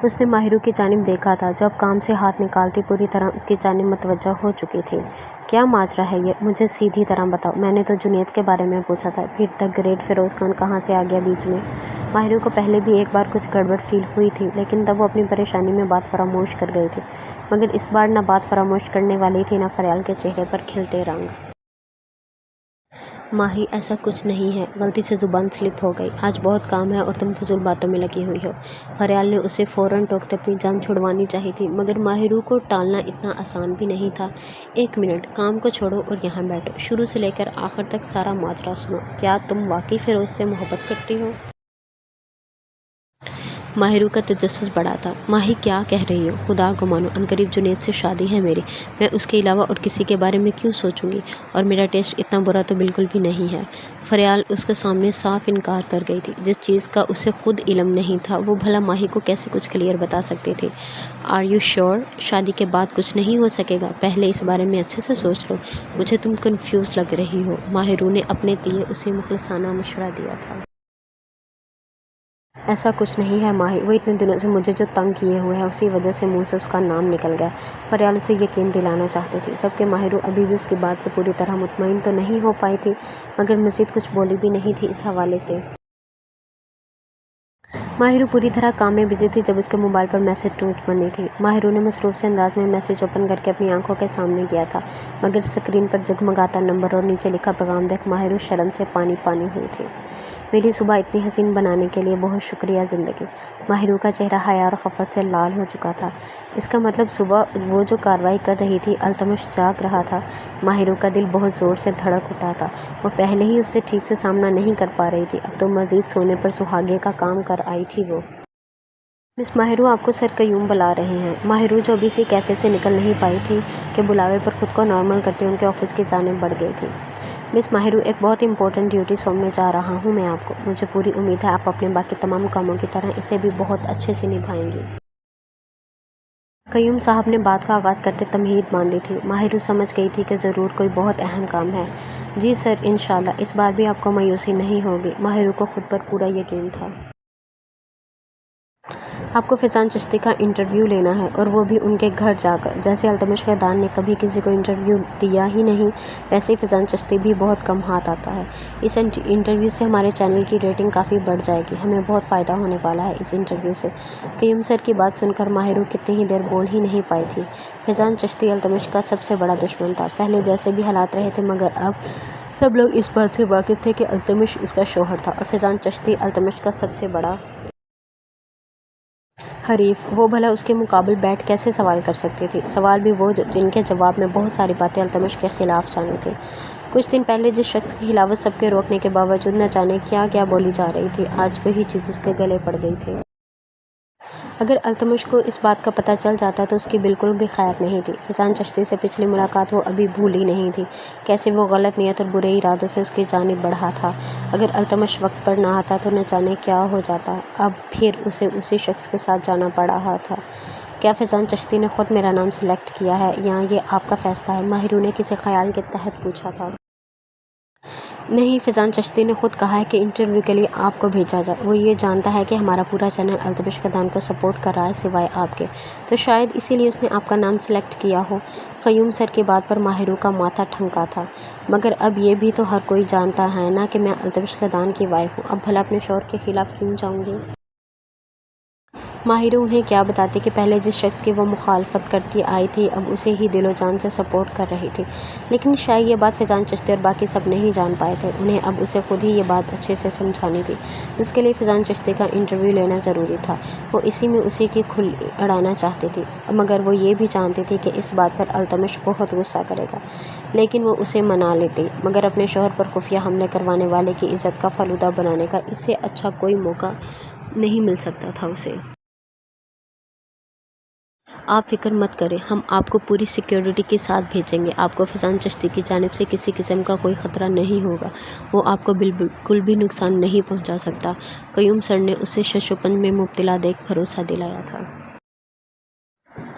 उसने माहिरू की जानिब देखा था, जो अब काम से हाथ निकालती पूरी तरह उसकी जानिब मतवज्जा हो चुकी थी। क्या माजरा है ये? मुझे सीधी तरह बताओ। मैंने तो जुनैद के बारे में पूछा था, फिर द ग्रेट फ़िरोज़ खान कहाँ से आ गया बीच में? माहिरू को पहले भी एक बार कुछ गड़बड़ फील हुई थी, लेकिन तब वो अपनी परेशानी में बात फरामोश कर गई थी। मगर इस बार न बात फरामोश करने वाली थी, न फरियाल के चेहरे पर खिलते रंग। माही ऐसा कुछ नहीं है, गलती से ज़ुबान स्लिप हो गई। आज बहुत काम है और तुम फजूल बातों में लगी हुई हो। फरियाल ने उसे फ़ौरन टोकते अपनी जान छुड़वानी चाहिए थी, मगर माहिरू को टालना इतना आसान भी नहीं था। एक मिनट, काम को छोड़ो और यहाँ बैठो। शुरू से लेकर आखिर तक सारा माजरा सुनो। क्या तुम वाकई फ़िरोज़ से मोहब्बत करती हो? माहिरू का तजस्सुस बढ़ा था। माही क्या कह रही हो? खुदा को मानो, अनकरीब जुनैद से शादी है मेरी। मैं उसके अलावा और किसी के बारे में क्यों सोचूंगी? और मेरा टेस्ट इतना बुरा तो बिल्कुल भी नहीं है। फरियाल उसके सामने साफ इनकार कर गई थी। जिस चीज़ का उसे खुद इल्म नहीं था वो भला माही को कैसे कुछ क्लियर बता सकती थी। Are you sure? शादी के बाद कुछ नहीं हो सकेगा? पहले इस बारे में अच्छे से सोच लो। मुझे तुम कन्फ्यूज़ लग रही हो। माहिरू ने अपने लिए उसे मुखलसाना मशवरा दिया था। ऐसा कुछ नहीं है माही, वो इतने दिनों से मुझे जो तंग किए हुए है उसी वजह से मुंह से उसका नाम निकल गया। फरियाल उसे यकीन दिलाना चाहती थी, जबकि माहिरू अभी भी उसकी बात से पूरी तरह मुतमईन तो नहीं हो पाई थी, मगर मज़ीद कुछ बोली भी नहीं थी इस हवाले से। माहिरू पूरी तरह काम में बिजी थी जब उसके मोबाइल पर मैसेज टूट बनी थी। माहिरू ने मसरूफ़ से अंदाज में मैसेज ओपन करके अपनी आंखों के सामने किया था, मगर स्क्रीन पर जगमगाता नंबर और नीचे लिखा पैगाम देख माहिरू शर्म से पानी पानी हुई थी। मेरी सुबह इतनी हसीन बनाने के लिए बहुत शुक्रिया ज़िंदगी। माहिरू का चेहरा हया और खफत से लाल हो चुका था। इसका मतलब सुबह वो जो कार्रवाई कर रही थी अल्तमश जाग रहा था। माहिरू का दिल बहुत ज़ोर से धड़क उठा था। वो पहले ही उससे ठीक से सामना नहीं कर पा रही थी, अब तो मज़ीद सोने पर सुहागे का काम कर आई थी वो। मिस माहिरू आपको सर कयूम बुला रहे हैं। माहिरू जो अभी से कैफ़े से निकल नहीं पाई थी कि बुलावे पर खुद को नॉर्मल करते उनके ऑफिस की जानिब बढ़ गई थी। मिस माहिरू, एक बहुत इंपॉर्टेंट ड्यूटी सौंपने जा रहा हूँ मैं आपको। मुझे पूरी उम्मीद है आप अपने बाकी तमाम कामों की तरह इसे भी बहुत अच्छे से निभाएंगी। قیوم صاحب نے بات کا آغاز کرتے تمہید باندھی تھی۔ ماہرو سمجھ گئی تھی کہ ضرور کوئی بہت اہم کام ہے۔ جی سر، انشاءاللہ اس بار بھی آپ کو مایوسی نہیں ہوگی۔ ماہرو کو خود پر پورا یقین تھا۔ آپ کو فیضان چشتی کا انٹرویو لینا ہے، اور وہ بھی ان کے گھر جا کر۔ جیسے التمش خیدان نے کبھی کسی کو انٹرویو دیا ہی نہیں، ویسے ہی فیضان چشتی بھی بہت کم ہاتھ آتا ہے۔ اس انٹرویو سے ہمارے چینل کی ریٹنگ کافی بڑھ جائے گی، ہمیں بہت فائدہ ہونے والا ہے اس انٹرویو سے۔ قیوم سر کی بات سن کر ماہرو کتنی ہی دیر بول ہی نہیں پائی تھی۔ فیضان چشتی التمش کا سب سے بڑا دشمن تھا۔ پہلے جیسے بھی حالات رہے تھے، مگر اب سب لوگ اس بات سے واقف تھے کہ التمش اس کا شوہر تھا، اور فیضان چشتی التمش کا سب سے بڑا حریف۔ وہ بھلا اس کے مقابل بیٹھ کیسے سوال کر سکتی تھی؟ سوال بھی وہ جن کے جواب میں بہت ساری باتیں التمش کے خلاف جانی تھیں۔ کچھ دن پہلے جس شخص کی خلافت سب کے روکنے کے باوجود نہ جانے کیا کیا بولی جا رہی تھی، آج وہی چیز اس کے گلے پڑ گئی تھی۔ اگر التمش کو اس بات کا پتہ چل جاتا تو اس کی بالکل بھی خیر نہیں تھی۔ فیضان چشتی سے پچھلی ملاقات وہ ابھی بھولی نہیں تھی، کیسے وہ غلط نیت اور برے ارادوں سے اس کی جانب بڑھا تھا۔ اگر التمش وقت پر نہ آتا تو نہ جانے کیا ہو جاتا۔ اب پھر اسے اسی شخص کے ساتھ جانا پڑ رہا تھا۔ کیا فیضان چشتی نے خود میرا نام سلیکٹ کیا ہے یا یہ آپ کا فیصلہ ہے؟ ماہرو نے کسی خیال کے تحت پوچھا تھا۔ نہیں، فیضان چشتی نے خود کہا ہے کہ انٹرویو کے لیے آپ کو بھیجا جائے۔ وہ یہ جانتا ہے کہ ہمارا پورا چینل التمش خیدان کو سپورٹ کر رہا ہے سوائے آپ کے، تو شاید اسی لیے اس نے آپ کا نام سلیکٹ کیا ہو۔ قیوم سر کی بات پر ماہرو کا ماتھا ٹھنکا تھا۔ مگر اب یہ بھی تو ہر کوئی جانتا ہے نا کہ میں التمش خیدان کی وائف ہوں، اب بھلا اپنے شوہر کے خلاف کیوں جاؤں گی؟ ماہرو انہیں کیا بتاتی کہ پہلے جس شخص کی وہ مخالفت کرتی آئی تھی اب اسے ہی دل و جان سے سپورٹ کر رہی تھی، لیکن شاید یہ بات فیضان چشتی اور باقی سب نہیں جان پائے تھے۔ انہیں اب اسے خود ہی یہ بات اچھے سے سمجھانی تھی، جس کے لیے فیضان چشتی کا انٹرویو لینا ضروری تھا۔ وہ اسی میں اسی کی کھل اڑانا چاہتی تھی، مگر وہ یہ بھی جانتی تھی کہ اس بات پر التمش بہت غصہ کرے گا، لیکن وہ اسے منا لیتی۔ مگر اپنے شوہر پر خفیہ حملے کروانے والے کی عزت کا فلودہ بنانے کا اس سے اچھا کوئی موقع نہیں مل سکتا تھا اسے۔ آپ فکر مت کریں، ہم آپ کو پوری سیکیورٹی کے ساتھ بھیجیں گے۔ آپ کو فیضان چشتی کی جانب سے کسی قسم کا کوئی خطرہ نہیں ہوگا، وہ آپ کو بالکل بھی نقصان نہیں پہنچا سکتا۔ قیوم سر نے اسے شش و پنج میں مبتلا دیکھ بھروسہ دلایا تھا۔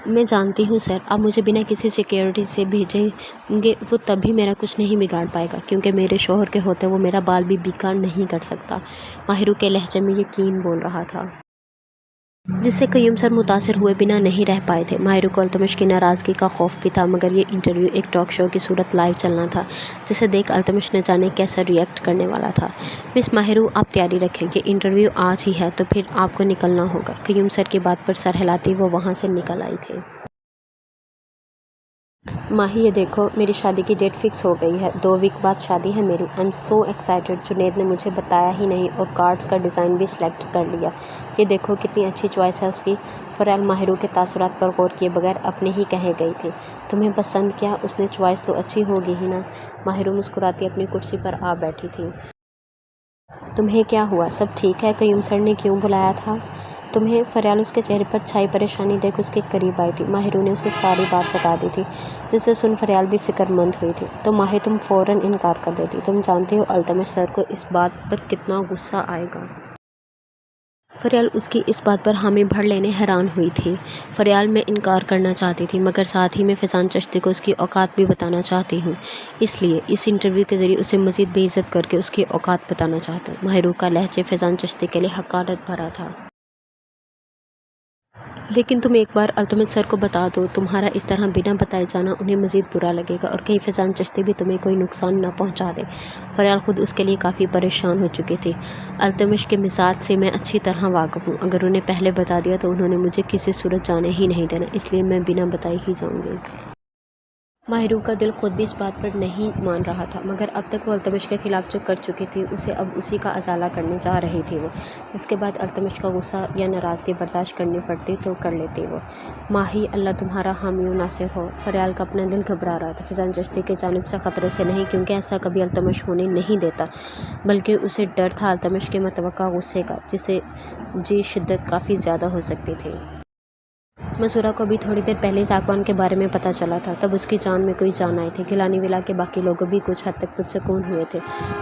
میں جانتی ہوں سر، آپ مجھے بنا کسی سیکیورٹی سے بھیجیں گے، وہ تب بھی میرا کچھ نہیں بگاڑ پائے گا، کیونکہ میرے شوہر کے ہوتے وہ میرا بال بھی بیکار نہیں کر سکتا۔ ماہرو کے لہجے میں یقین بول رہا تھا، جس سے قیوم سر متاثر ہوئے بنا نہیں رہ پائے تھے۔ ماہرو کو التمش کی ناراضگی کا خوف بھی تھا، مگر یہ انٹرویو ایک ٹاک شو کی صورت لائیو چلنا تھا، جسے دیکھ التمش نہ جانے کیسا ریئیکٹ کرنے والا تھا۔ مس ماہرو، آپ تیاری رکھیں، یہ انٹرویو آج ہی ہے، تو پھر آپ کو نکلنا ہوگا۔ قیوم سر کی بات پر سر ہلاتی وہ وہاں سے نکل آئی تھی۔ ماہی، یہ دیکھو، میری شادی کی ڈیٹ فکس ہو گئی ہے، 2 ویک بعد شادی ہے میری۔ I am so excited, Junaid نے مجھے بتایا ہی نہیں اور کارڈز کا ڈیزائن بھی سلیکٹ کر لیا۔ یہ دیکھو کتنی اچھی چوائس ہے اس کی۔ فریال ماہرو کے تاثرات پر غور کیے بغیر اپنے ہی کہے گئی تھی۔ تمہیں پسند کیا؟ اس نے چوائس تو اچھی ہوگی ہی نا؟ ماہرو مسکراتی اپنی کرسی پر آ بیٹھی تھی۔ تمہیں کیا ہوا؟ سب ٹھیک ہے؟ قیوم سر نے کیوں بلایا تھا تمہیں؟ فریال اس کے چہرے پر چھائی پریشانی دیکھ اس کے قریب آئی تھی۔ ماہرو نے اسے ساری بات بتا دی تھی، جسے سن فریال بھی فکر مند ہوئی تھی۔ تو ماہی، تم فوراً انکار کر دیتی، تم جانتی ہو التمش سر کو اس بات پر کتنا غصہ آئے گا۔ فریال اس کی اس بات پر حامی بھر لینے حیران ہوئی تھی۔ فریال، میں انکار کرنا چاہتی تھی، مگر ساتھ ہی میں فیضان چشتی کو اس کی اوقات بھی بتانا چاہتی ہوں، اس لیے اس انٹرویو کے ذریعے اسے مزید بے عزت کر کے اس کی اوقات بتانا چاہتا ہوں۔ ماہرو کا لہجے فیضان چشتی کے لیے حقارت بھرا تھا۔ لیکن تم ایک بار التمش سر کو بتا دو، تمہارا اس طرح بنا بتائے جانا انہیں مزید برا لگے گا، اور کہیں فیضان چشتی بھی تمہیں کوئی نقصان نہ پہنچا دے۔ فریال خود اس کے لیے کافی پریشان ہو چکی تھی۔ التمش کے مزاج سے میں اچھی طرح واقف ہوں، اگر انہیں پہلے بتا دیا تو انہوں نے مجھے کسی صورت جانے ہی نہیں دینا، اس لیے میں بنا بتائے ہی جاؤں گی۔ ماہرو کا دل خود بھی اس بات پر نہیں مان رہا تھا، مگر اب تک وہ التمش کے خلاف جو کر چکی تھی اسے اب اسی کا ازالہ کرنے جا رہی تھی وہ، جس کے بعد التمش کا غصہ یا ناراضگی برداشت کرنی پڑتی تو کر لیتی وہ۔ ماہی، اللہ تمہارا حامی و ناصر ہو۔ فریال کا اپنا دل گھبرا رہا تھا، فیضان چشتی کی جانب سے خطرے سے نہیں، کیونکہ ایسا کبھی التمش ہونے نہیں دیتا، بلکہ اسے ڈر تھا التمش کے متوقع غصے کا، جس سے شدت کافی زیادہ ہو سکتی تھی۔ मसूरा को अभी थोड़ी देर पहले ज़ाकवान के बारे में पता चला था, तब उसकी जान में कोई जान आई थी। गिलानी विला के बाकी लोग भी कुछ हद तक पुरसकून हुए थे।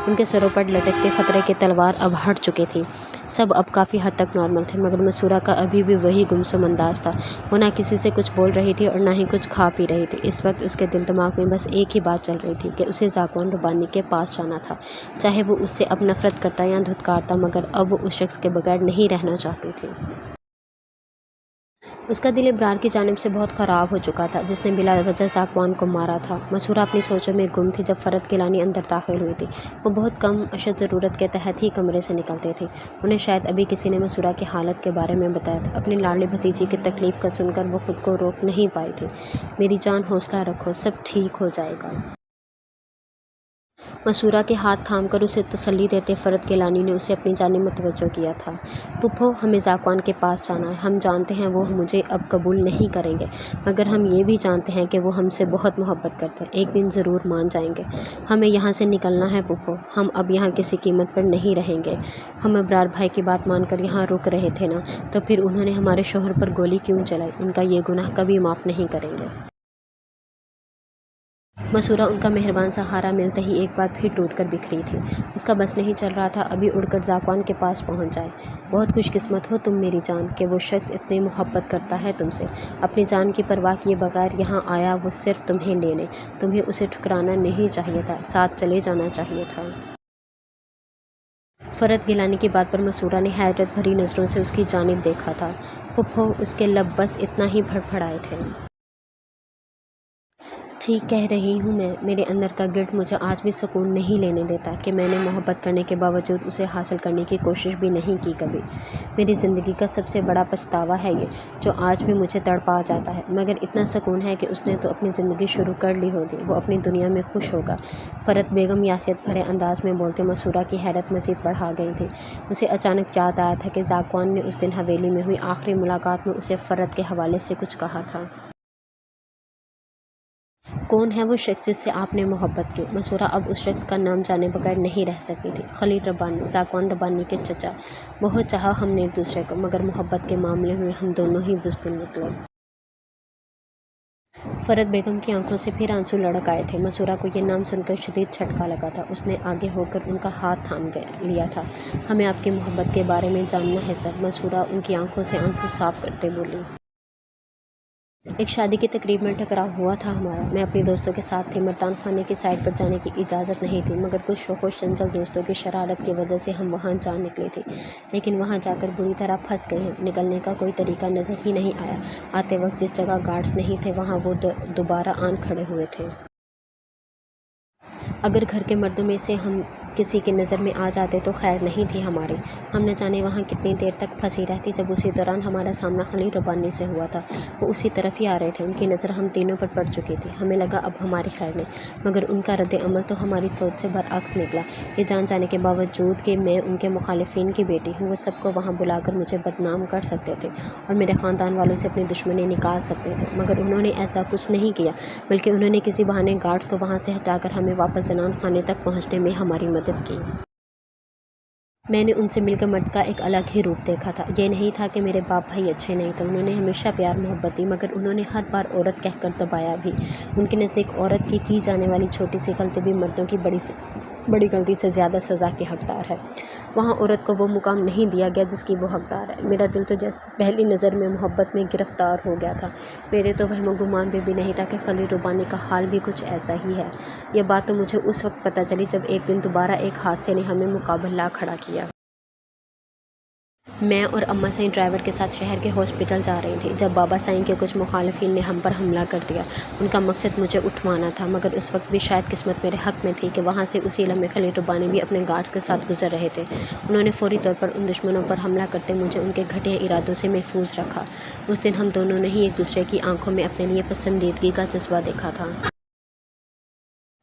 उनके सरों पर लटकते खतरे की तलवार अब हट चुकी थी। सब अब काफ़ी हद तक नॉर्मल थे, मगर मसूरा का अभी भी वही गुमसुम अंदाज था। वो ना किसी से कुछ बोल रही थी और ना ही कुछ खा पी रही थी। इस वक्त उसके दिल दिमाग में बस एक ही बात चल रही थी कि उसे ज़ाकवान रब्बानी के पास जाना था। चाहे वो उससे अब नफरत करता या धुतकारता, मगर अब वो उस शख्स के बगैर नहीं रहना चाहती थी। उसका दिल इब्रार की जानिब से बहुत ख़राब हो चुका था, जिसने बिला वजह ज़ाकवान को मारा था। मसूरा अपनी सोचों में गुम थी जब फ़रत गिलानी अंदर दाखिल हुई थी। वो बहुत कम अशद ज़रूरत के तहत ही कमरे से निकलते थे। उन्हें शायद अभी किसी ने मसूरा की हालत के बारे में बताया था। अपनी लाडली भतीजी की तकलीफ़ का सुनकर वो ख़ुद को रोक नहीं पाई थी। मेरी जान, हौसला रखो, सब ठीक हो जाएगा। मसूरा के हाथ थामकर उसे तसल्ली देते फ़रत गिलानी ने उसे अपनी जानिब मुतवज्जो किया था। पुप्पो, हमें ज़ाकवान के पास जाना है। हम जानते हैं वो मुझे अब कबूल नहीं करेंगे, मगर हम ये भी जानते हैं कि वो हमसे बहुत मोहब्बत करते हैं। एक दिन ज़रूर मान जाएंगे। हमें यहाँ से निकलना है पुप्पो। हम अब यहाँ किसी कीमत पर नहीं रहेंगे। हम अबरार भाई की बात मानकर यहाँ रुक रहे थे ना, तो फिर उन्होंने हमारे शोहर पर गोली क्यों चलाई? उनका ये गुनाह कभी माफ़ नहीं करेंगे। मसूरा उनका मेहरबान सहारा मिलते ही एक बार फिर टूटकर बिखरी थी। उसका बस नहीं चल रहा था अभी उड़कर ज़ाकवान के पास पहुंच जाए। बहुत खुशकिस्मत हो तुम मेरी जान कि वो शख्स इतनी मोहब्बत करता है तुमसे। अपनी जान की परवाह किए बगैर यहाँ आया वो सिर्फ तुम्हें लेने। तुम्हें उसे ठुकराना नहीं चाहिए था, साथ चले जाना चाहिए था। फ़रत गिलानी की बात पर मसूरा ने हैरत भरी नज़रों से उसकी जानिब देखा था। फुफ्फो, उसके लब बस इतना ही फड़फड़ाए थे। ठीक कह रही हूँ मैं। मेरे अंदर का गिल्ट मुझे आज भी सुकून नहीं लेने देता कि मैंने मोहब्बत करने के बावजूद उसे हासिल करने की कोशिश भी नहीं की कभी। मेरी ज़िंदगी का सबसे बड़ा पछतावा है ये, जो आज भी मुझे तड़पा जाता है। मगर इतना सुकून है कि उसने तो अपनी ज़िंदगी शुरू कर ली होगी, वो अपनी दुनिया में खुश होगा। फ़रत बेगम यासियत भरे अंदाज में बोलते मसूरा की हैरत मज़ीद बढ़ा गई थी। उसे अचानक याद आया था कि ज़ाकवान ने उस दिन हवेली में हुई आखिरी मुलाकात में उसे फ़रत के हवाले से कुछ कहा था। कौन है वो शख्स जिससे आपने मोहब्बत की? मसूरा अब उस शख्स का नाम जाने बगैर नहीं रह सकती थी। खलील रब्बानी, ज़ाकवान रब्बानी के चचा। बहुत चाहा हमने एक दूसरे को, मगर मोहब्बत के मामले में हम दोनों ही बुज़दिल निकले। फ़रत बेगम की आंखों से फिर आंसू लड़क आए थे। मसूरा को ये नाम सुनकर शदीद झटका लगा था। उसने आगे होकर उनका हाथ थाम लिया था। हमें आपकी मोहब्बत के बारे में जानना है सर। मसूरा उनकी आंखों से आंसू साफ करते बोली। एक शादी की तकरीब में टकराव हुआ था हमारा। मैं अपने दोस्तों के साथ थी। मर्दान खाने की साइड पर जाने की इजाज़त नहीं थी, मगर कुछ शोखो चंचल दोस्तों की शरारत की वजह से हम वहाँ जा निकले थे। लेकिन वहाँ जाकर बुरी तरह फंस गए हैं। निकलने का कोई तरीका नज़र ही नहीं आया। आते वक्त जिस जगह गार्ड्स नहीं थे वहाँ वो दोबारा आन खड़े हुए थे। अगर घर के मर्दों में से हम किसी की नज़र में आ जाते तो खैर नहीं थी हमारी। हम न जाने वहाँ कितनी देर तक फंसी रहती। जब उसी दौरान हमारा सामना खलील रब्बानी से हुआ था। वो उसी तरफ ही आ रहे थे। उनकी नज़र हम तीनों पर पड़ चुकी थी। हमें लगा अब हमारी खैर नहीं, मगर उनका रद्द अमल तो हमारी सोच से बरअक्स निकला। ये जान जाने के बावजूद कि मैं उनके मुखालिफिन की बेटी हूँ, वो सबको वहाँ बुलाकर मुझे बदनाम कर सकते थे और मेरे ख़ानदान वालों से अपनी दुश्मनी निकाल सकते थे, मगर उन्होंने ऐसा कुछ नहीं किया। बल्कि उन्होंने किसी बहाने गार्ड्स को वहाँ से हटाकर हमें वापस जनान खाने तक पहुँचने में हमारी मदद की। मैंने उनसे मिलकर मर्द का एक अलग ही रूप देखा था। ये नहीं था कि मेरे बाप भाई अच्छे नहीं थे। उन्होंने हमेशा प्यार मोहब्बत दी, मगर उन्होंने हर बार औरत कहकर दबाया भी। उनके नज़दीक औरत की जाने वाली छोटी सी गलती भी मर्दों की बड़ी गलती से ज़्यादा सज़ा की हकदार है। वहाँ औरत को वो मुकाम नहीं दिया गया जिसकी वो हकदार है। मेरा दिल तो जैसे पहली नज़र में मोहब्बत में गिरफ़्तार हो गया था। मेरे तो वहम गुमान पे भी नहीं था कि खलील रब्बानी का हाल भी कुछ ऐसा ही है। यह बात तो मुझे उस वक्त पता चली जब एक दिन दोबारा एक हादसे ने हमें मुकाबला खड़ा किया। मैं और अम्मा साईं ड्राइवर के साथ शहर के हॉस्पिटल जा रही थी जब बाबा साईं के कुछ मुखालिफिन ने हम पर हमला कर दिया। उनका मकसद मुझे उठवाना था, मगर उस वक्त भी शायद किस्मत मेरे हक़ में थी कि वहाँ से उसी लम्हे खलील रब्बानी भी अपने गार्ड्स के साथ गुजर रहे थे। उन्होंने फ़ौरी तौर पर उन दुश्मनों पर हमला करते मुझे उनके घटिया इरादों से महफूज रखा। उस दिन हम दोनों ने ही एक दूसरे की आंखों में अपने लिए पसंदीदगी का जज्बा देखा था।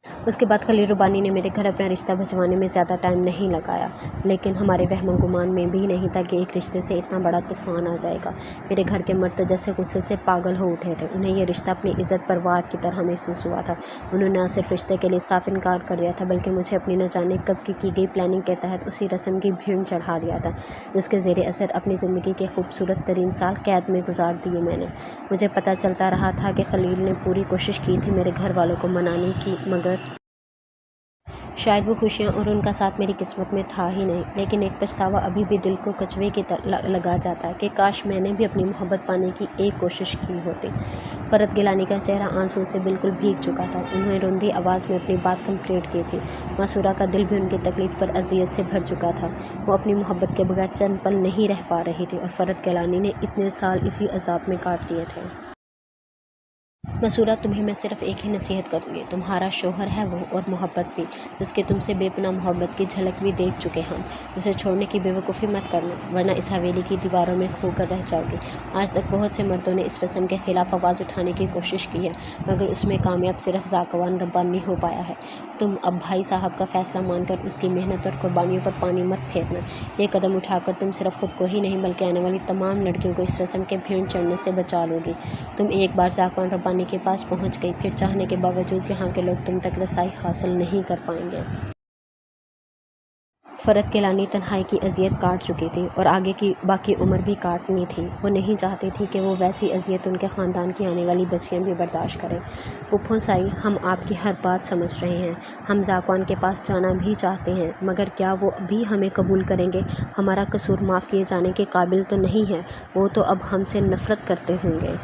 اس کے بعد خلیل ربانی نے میرے گھر اپنا رشتہ بھجوانے میں زیادہ ٹائم نہیں لگایا، لیکن ہمارے وہم و گمان میں بھی نہیں تھا کہ ایک رشتے سے اتنا بڑا طوفان آ جائے گا۔ میرے گھر کے مرد جیسے غصے سے پاگل ہو اٹھے تھے۔ انہیں یہ رشتہ اپنی عزت پر وار کی طرح محسوس ہوا تھا۔ انہوں نے نہ صرف رشتے کے لیے صاف انکار کر دیا تھا، بلکہ مجھے اپنی نہ جانے کب کی گئی پلاننگ کے تحت اسی رسم کی بھیڑ چڑھا دیا تھا، جس کے زیر اثر اپنی زندگی کے خوبصورت ترین سال قید میں گزار دیے میں نے۔ مجھے پتہ چلتا رہا تھا کہ خلیل نے پوری کوشش کی تھی میرے گھر والوں کو منانے کی، مگر شاید وہ خوشیاں اور ان کا ساتھ میری قسمت میں تھا ہی نہیں۔ لیکن ایک پچھتاوا ابھی بھی دل کو کچوے کی لگا جاتا ہے کہ کاش میں نے بھی اپنی محبت پانے کی ایک کوشش کی ہوتی۔ فرحت گیلانی کا چہرہ آنسوؤں سے بالکل بھیگ چکا تھا۔ انہوں نے روندی آواز میں اپنی بات کمپلیٹ کی تھی۔ مسورہ کا دل بھی ان کی تکلیف پر اذیت سے بھر چکا تھا۔ وہ اپنی محبت کے بغیر چند پل نہیں رہ پا رہی تھی، اور فرحت گیلانی نے اتنے سال اسی عذاب میں کاٹ دیے تھے۔ مسورہ، تمہیں میں صرف ایک ہی نصیحت کروں گی۔ تمہارا شوہر ہے وہ، اور محبت بھی، جس کی تم سے بے پناہ محبت کی جھلک بھی دیکھ چکے ہم۔ اسے چھوڑنے کی بے وقوفی مت کرنا، ورنہ اس حویلی کی دیواروں میں کھو کر رہ جاؤ گی۔ آج تک بہت سے مردوں نے اس رسم کے خلاف آواز اٹھانے کی کوشش کی ہے، مگر اس میں کامیاب صرف ذاکوان ربانی ہو پایا ہے۔ تم اب بھائی صاحب کا فیصلہ مان کر اس کی محنت اور قربانیوں پر پانی مت پھینکنا۔ یہ قدم اٹھا کر تم صرف خود کو ہی نہیں بلکہ آنے والی تمام لڑکیوں کو اس رسم کے بھیڑ چڑھنے سے بچا لو گی۔ تم ایک بار ذاکوان ربانی کے پاس پہنچ گئی، پھر چاہنے کے باوجود یہاں کے لوگ تم تک رسائی حاصل نہیں کر پائیں گے۔ فرحت گیلانی تنہائی کی اذیت کاٹ چکی تھی، اور آگے کی باقی عمر بھی کاٹنی تھی۔ وہ نہیں چاہتی تھی کہ وہ ویسی اذیت ان کے خاندان کی آنے والی بچیاں بھی برداشت کریں۔ پھپھو سائی، ہم آپ کی ہر بات سمجھ رہے ہیں۔ ہم ذاکوان کے پاس جانا بھی چاہتے ہیں، مگر کیا وہ بھی ہمیں قبول کریں گے؟ ہمارا قصور معاف کیے جانے کے قابل تو نہیں ہے۔ وہ تو اب ہم سے نفرت کرتے ہوں گے۔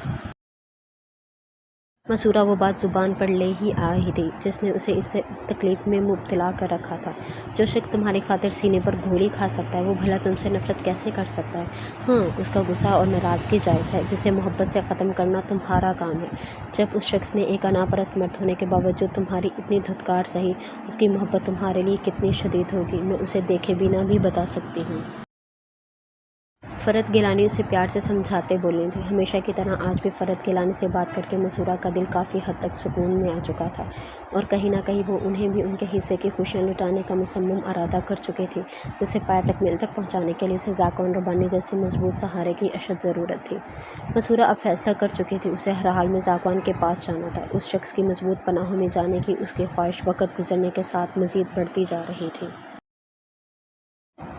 مسورہ، وہ بات زبان پر لے ہی آئی تھی جس نے اسے اس تکلیف میں مبتلا کر رکھا تھا۔ جو شخص تمہاری خاطر سینے پر گولی کھا سکتا ہے، وہ بھلا تم سے نفرت کیسے کر سکتا ہے؟ ہاں، اس کا غصہ اور ناراضگی جائز ہے، جسے محبت سے ختم کرنا تمہارا کام ہے۔ جب اس شخص نے ایک انا پرست مرد ہونے کے باوجود تمہاری اتنی دھتکار سہی، اس کی محبت تمہارے لیے کتنی شدید ہوگی، میں اسے دیکھے بنا بھی بتا سکتی ہوں۔ فرحت گیلانی اسے پیار سے سمجھاتے بولی تھی۔ ہمیشہ کی طرح آج بھی فرحت گیلانی سے بات کر کے مسورہ کا دل کافی حد تک سکون میں آ چکا تھا، اور کہیں نہ کہیں وہ انہیں بھی ان کے حصے کی خوشیاں لٹانے کا مصمم ارادہ کر چکی تھی، جسے پائے تک میل تک پہنچانے کے لیے اسے ذاکوان ربانی جیسے مضبوط سہارے کی اشد ضرورت تھی۔ مسورہ اب فیصلہ کر چکی تھی، اسے ہر حال میں ذاکوان کے پاس جانا تھا۔ اس شخص کی مضبوط پناہوں میں جانے کی اس کی خواہش وقت گزرنے کے ساتھ مزید بڑھتی جا رہی تھی۔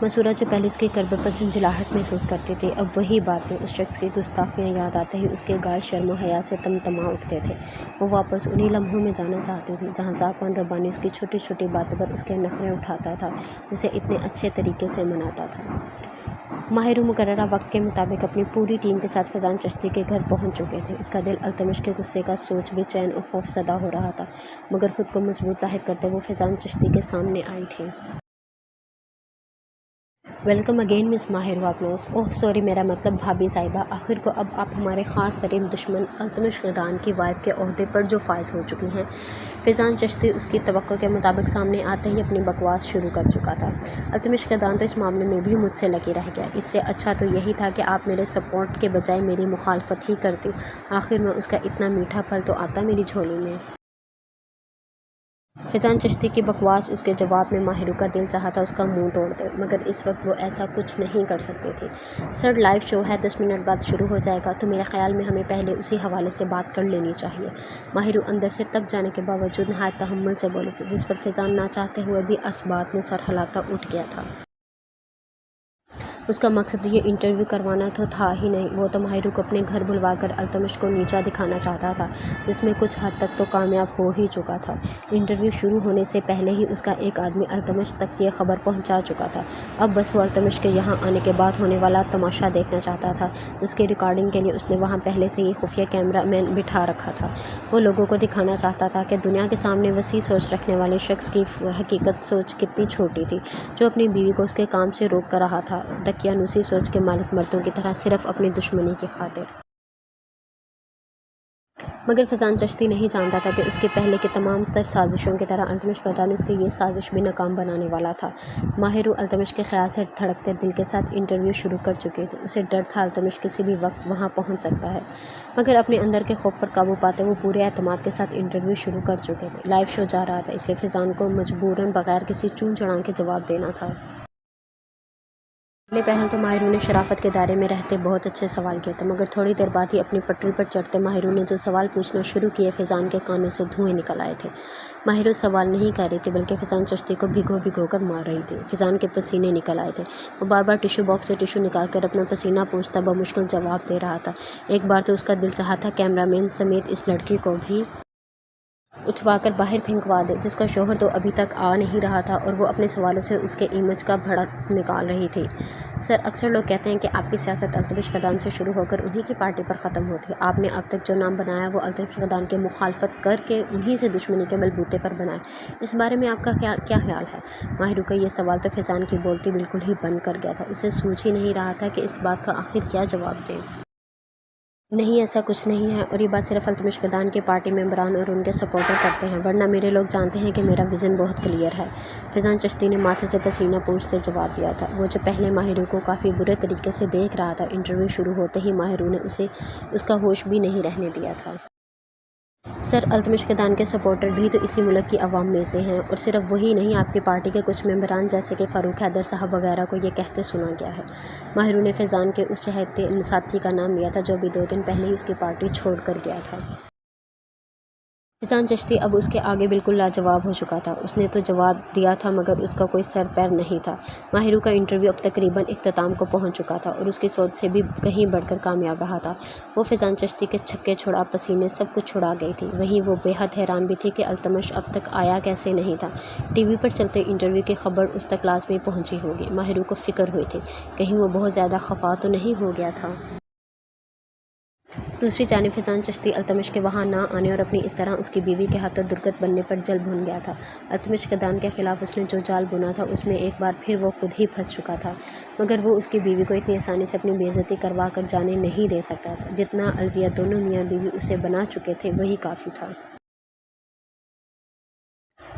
مسورہ، جو پہلے اس کی کرب پر جھنجھلاہٹ محسوس کرتی تھی، اب وہی باتیں، اس شخص کی گستاخیاں یاد آتے ہی اس کے گال شرم و حیا سے تمتما اٹھتے تھے۔ وہ واپس انہی لمحوں میں جانا چاہتی تھی جہاں ذاکوان ربانی اس کی چھوٹی چھوٹی باتوں پر اس کے نخرے اٹھاتا تھا، اسے اتنے اچھے طریقے سے مناتا تھا۔ ماہر مقررہ وقت کے مطابق اپنی پوری ٹیم کے ساتھ فیضان چشتی کے گھر پہنچ چکے تھے۔ اس کا دل التمش کے غصے کا سوچ بے چین اور خوف زدہ ہو رہا تھا، مگر خود کو مضبوط ظاہر کرتے وہ فیضان چشتی کے سامنے آئی تھی۔ ویلکم اگین مس ماہر واگنوس۔ اوہ سوری، میرا مطلب بھابھی صاحبہ، آخر کو اب آپ ہمارے خاص ترین دشمن التمش خیدان کی وائف کے عہدے پر جو فائز ہو چکی ہیں۔ فیضان چشتی اس کی توقع کے مطابق سامنے آتے ہی اپنی بکواس شروع کر چکا تھا۔ التمش خیدان تو اس معاملے میں بھی مجھ سے لکی رہ گیا۔ اس سے اچھا تو یہی تھا کہ آپ میرے سپورٹ کے بجائے میری مخالفت ہی کرتی، آخر میں اس کا اتنا میٹھا پھل تو آتا میری جھولی میں۔ فیضان چشتی کی بکواس اس کے جواب میں ماہرو کا دل چاہتا اس کا منہ توڑ دے، مگر اس وقت وہ ایسا کچھ نہیں کر سکتی تھی۔ سر، لائیو شو ہے، 10 منٹ بعد شروع ہو جائے گا، تو میرے خیال میں ہمیں پہلے اسی حوالے سے بات کر لینی چاہیے۔ ماہرو اندر سے تب جانے کے باوجود نہایت تحمل سے بولی تھی، جس پر فیضان نہ چاہتے ہوئے بھی اسبات میں سر ہلاتا اٹھ گیا تھا۔ اس کا مقصد یہ انٹرویو کروانا تو تھا ہی نہیں، وہ تو ماہرو کو اپنے گھر بلوا کر التمش کو نیچا دکھانا چاہتا تھا، جس میں کچھ حد تک تو کامیاب ہو ہی چکا تھا۔ انٹرویو شروع ہونے سے پہلے ہی اس کا ایک آدمی التمش تک یہ خبر پہنچا چکا تھا۔ اب بس وہ التمش کے یہاں آنے کے بعد ہونے والا تماشا دیکھنا چاہتا تھا، جس کی ریکارڈنگ کے لیے اس نے وہاں پہلے سے ہی خفیہ کیمرہ مین بٹھا رکھا تھا۔ وہ لوگوں کو دکھانا چاہتا تھا کہ دنیا کے سامنے وسیع سوچ رکھنے والے شخص کی حقیقت سوچ کتنی چھوٹی تھی، جو اپنی بیوی کو اس کے کام سے روک کر رہا تھا، دقیانوسی سوچ کے مالک مردوں کی طرح صرف اپنی دشمنی کی خاطر۔ मगर फैज़ान चिश्ती नहीं जानता था कि उसके पहले की तमाम तर साजिशों की तरह अल्तमिश क़हतानी उसकी ये साजिश भी नाकाम बनाने वाला था। माहिरू अल्तमिश के ख्याल से धड़कते दिल के साथ इंटरव्यू शुरू कर चुके थे। उसे डर था अल्तमिश किसी भी वक्त वहाँ पहुँच सकता है, मगर अपने अंदर के खौफ पर काबू पाते वो पूरे एतमाद के साथ इंटरव्यू शुरू कर चुके थे। लाइव शो जा रहा था, इसलिए फैज़ान को मजबूरन बगैर किसी चून चढ़ान के जवाब देना था। पहले पहल तो माहिरू ने शराफत के दायरे में रहते बहुत अच्छे सवाल किए थे, मगर थोड़ी देर बाद ही अपनी पटरी पर चढ़ते माहिरू ने जो सवाल पूछना शुरू किए फैज़ान के कानों से धुएं निकल आए थे। माहिरू सवाल नहीं कर रही थी, बल्कि फैज़ान चिश्ती को भिगो कर मार रही थी। फैज़ान के पसीने निकल आए थे। वो बार बार टिश्यू बॉक्स से टिश्यू निकाल कर अपना पसीना पोंछता बमुश्किल जवाब दे रहा था। एक बार तो उसका दिल चाहा था कैमरामैन समेत इस लड़की को भी उठवाकर बाहर फेंकवा दे, जिसका शौहर तो अभी तक आ नहीं रहा था और वो अपने सवालों से उसके इमेज का भड़क निकाल रही थी। सर, अक्सर लोग कहते हैं कि आपकी सियासत अल्तमिश क़हतान से शुरू होकर उन्हीं की पार्टी पर ख़त्म होती है। आपने अब तक जो नाम बनाया वो अल्तमिश क़हतान की मुखालफत करके उन्हीं से दुश्मनी के बलबूते पर बनाए। इस बारे में आपका क्या ख्याल है? माहिरू का ये सवाल तो फैज़ान की बोलती बिल्कुल ही बंद कर गया था। उसे सूझ ही नहीं रहा था कि इस बात का आखिर क्या जवाब दें। नहीं, ऐसा कुछ नहीं है और ये बात सिर्फ अल्तमिश क़हतान के पार्टी मेंबरान और उनके सपोर्टर करते हैं, वरना मेरे लोग जानते हैं कि मेरा विज़न बहुत क्लियर है। फैज़ान चिश्ती ने माथे से पसीना पोंछते जवाब दिया था। वो जो पहले माहिरू को काफ़ी बुरे तरीके से देख रहा था, इंटरव्यू शुरू होते ही माहिरू ने उसे उसका होश भी नहीं रहने दिया था। सर, अल्तमिश क़हतान के सपोर्टर भी तो इसी मुल्क की अवाम में से हैं, और सिर्फ वही नहीं, आपकी पार्टी के कुछ मेंबरान जैसे कि फ़ारूक हैदर साहब वगैरह को ये कहते सुना गया है। माहिरू ने फैज़ान के उस चहेते साथी का नाम लिया था जो अभी 2 दिन पहले ही उसकी पार्टी छोड़ कर गया था। फैज़ान चिश्ती अब उसके आगे बिल्कुल लाजवाब हो चुका था। उसने तो जवाब दिया था, मगर उसका कोई सर पैर नहीं था। माहिरू का इंटरव्यू अब तकरीबन इख्तिताम को पहुंच चुका था और उसकी सोच से भी कहीं बढ़कर कामयाब रहा था। वो फैज़ान चिश्ती के छक्के छुड़ा, पसीने सब कुछ छुड़ा गई थी। वहीं वो बेहद हैरान भी थी कि अल्तमिश अब तक आया कैसे नहीं था। टीवी पर चलते इंटरव्यू की खबर उस तक लाज़मी पहुँची होगी। माहिरू को फ़िक्र हुई थी, कहीं वो बहुत ज़्यादा खफा तो नहीं हो गया था। दूसरी जानिब फैज़ान चिश्ती अल्तमिश के वहाँ ना आने और अपनी इस तरह उसकी बीवी के हाथों दुर्गत बनने पर जल भुन गया था। अल्तमिश क़हतान के ख़िलाफ़ उसने जो जाल बुना था उसमें एक बार फिर वो खुद ही फंस चुका था, मगर वो उसकी बीवी को इतनी आसानी से अपनी बेइज्जती करवा कर जाने नहीं दे सकता था। जितना अलविया दोनों मियाँ बीवी उसे बना चुके थे वही काफ़ी था।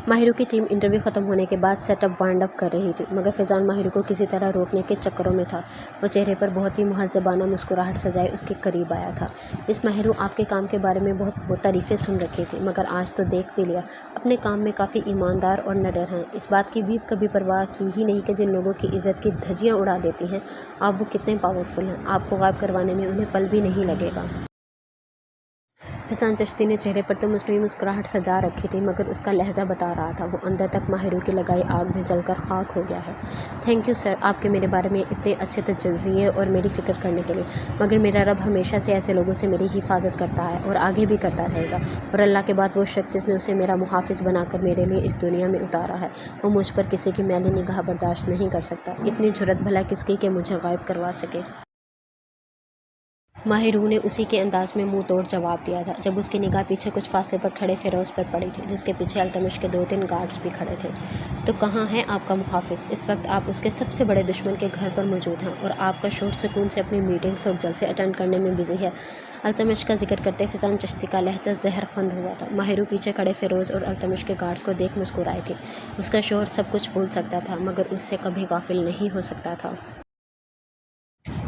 माहिरू की टीम इंटरव्यू ख़त्म होने के बाद सेटअप वाइंड अप कर रही थी, मगर फैज़ान माहिरू को किसी तरह रोकने के चक्करों में था। वो चेहरे पर बहुत ही मुहज़्ज़बाना मुस्कुराहट सजाए उसके करीब आया था। इस माहिरू, आपके काम के बारे में बहुत तारीफ़ें सुन रखी थी, मगर आज तो देख भी लिया, अपने काम में काफ़ी ईमानदार और निडर हैं। इस बात की भी कभी परवाह की ही नहीं कि जिन लोगों की इज़्ज़त की धज्जियाँ उड़ा देती हैं, आप वो कितने पावरफुल हैं। आपको गायब करवाने में उन्हें पल भी नहीं लगेगा। फैज़ान चिश्ती ने चेहरे पर तो मसनूई मुस्कुराहट सजा रखी थी, मगर उसका लहजा बता रहा था वो अंदर तक माहिरू की लगाई आग में जलकर खाक हो गया है। थैंक यू सर, आपके मेरे बारे में इतने अच्छे तजज़िये और मेरी फ़िक्र करने के लिए। मगर मेरा रब हमेशा से ऐसे लोगों से मेरी हिफाजत करता है और आगे भी करता रहेगा। और अल्लाह के बाद वो शख्स जिसने उसे मेरा मुहाफ़िज़ बनाकर मेरे लिए इस दुनिया में उतारा है, वो मुझ पर किसी की मैली निगाह बर्दाश्त नहीं कर सकता। इतनी जुर्रत भला किसकी कि मुझे गायब करवा सके। माहिरू ने उसी के अंदाज़ में मुंह तोड़ जवाब दिया था, जब उसकी निगाह पीछे कुछ फासले पर खड़े फ़िरोज़ पर पड़ी थी, जिसके पीछे अल्तमिश के 2-3 गार्ड्स भी खड़े थे। तो कहाँ है आपका मुहाफ़िज़? इस वक्त आप उसके सबसे बड़े दुश्मन के घर पर मौजूद हैं और आपका शोर सुकून से अपनी मीटिंग्स और जलसे अटेंड करने में बिज़ी है। अल्तमिश का जिक्र करते फैज़ान चिश्ती का लहजा ज़हरखंद हुआ था। माहिरू पीछे खड़े फ़िरोज़ और अल्तमिश के गार्ड्स को देख मुस्कुराए थे। उसका शोहर सब कुछ भूल सकता था, मगर उससे कभी गाफिल नहीं हो सकता था।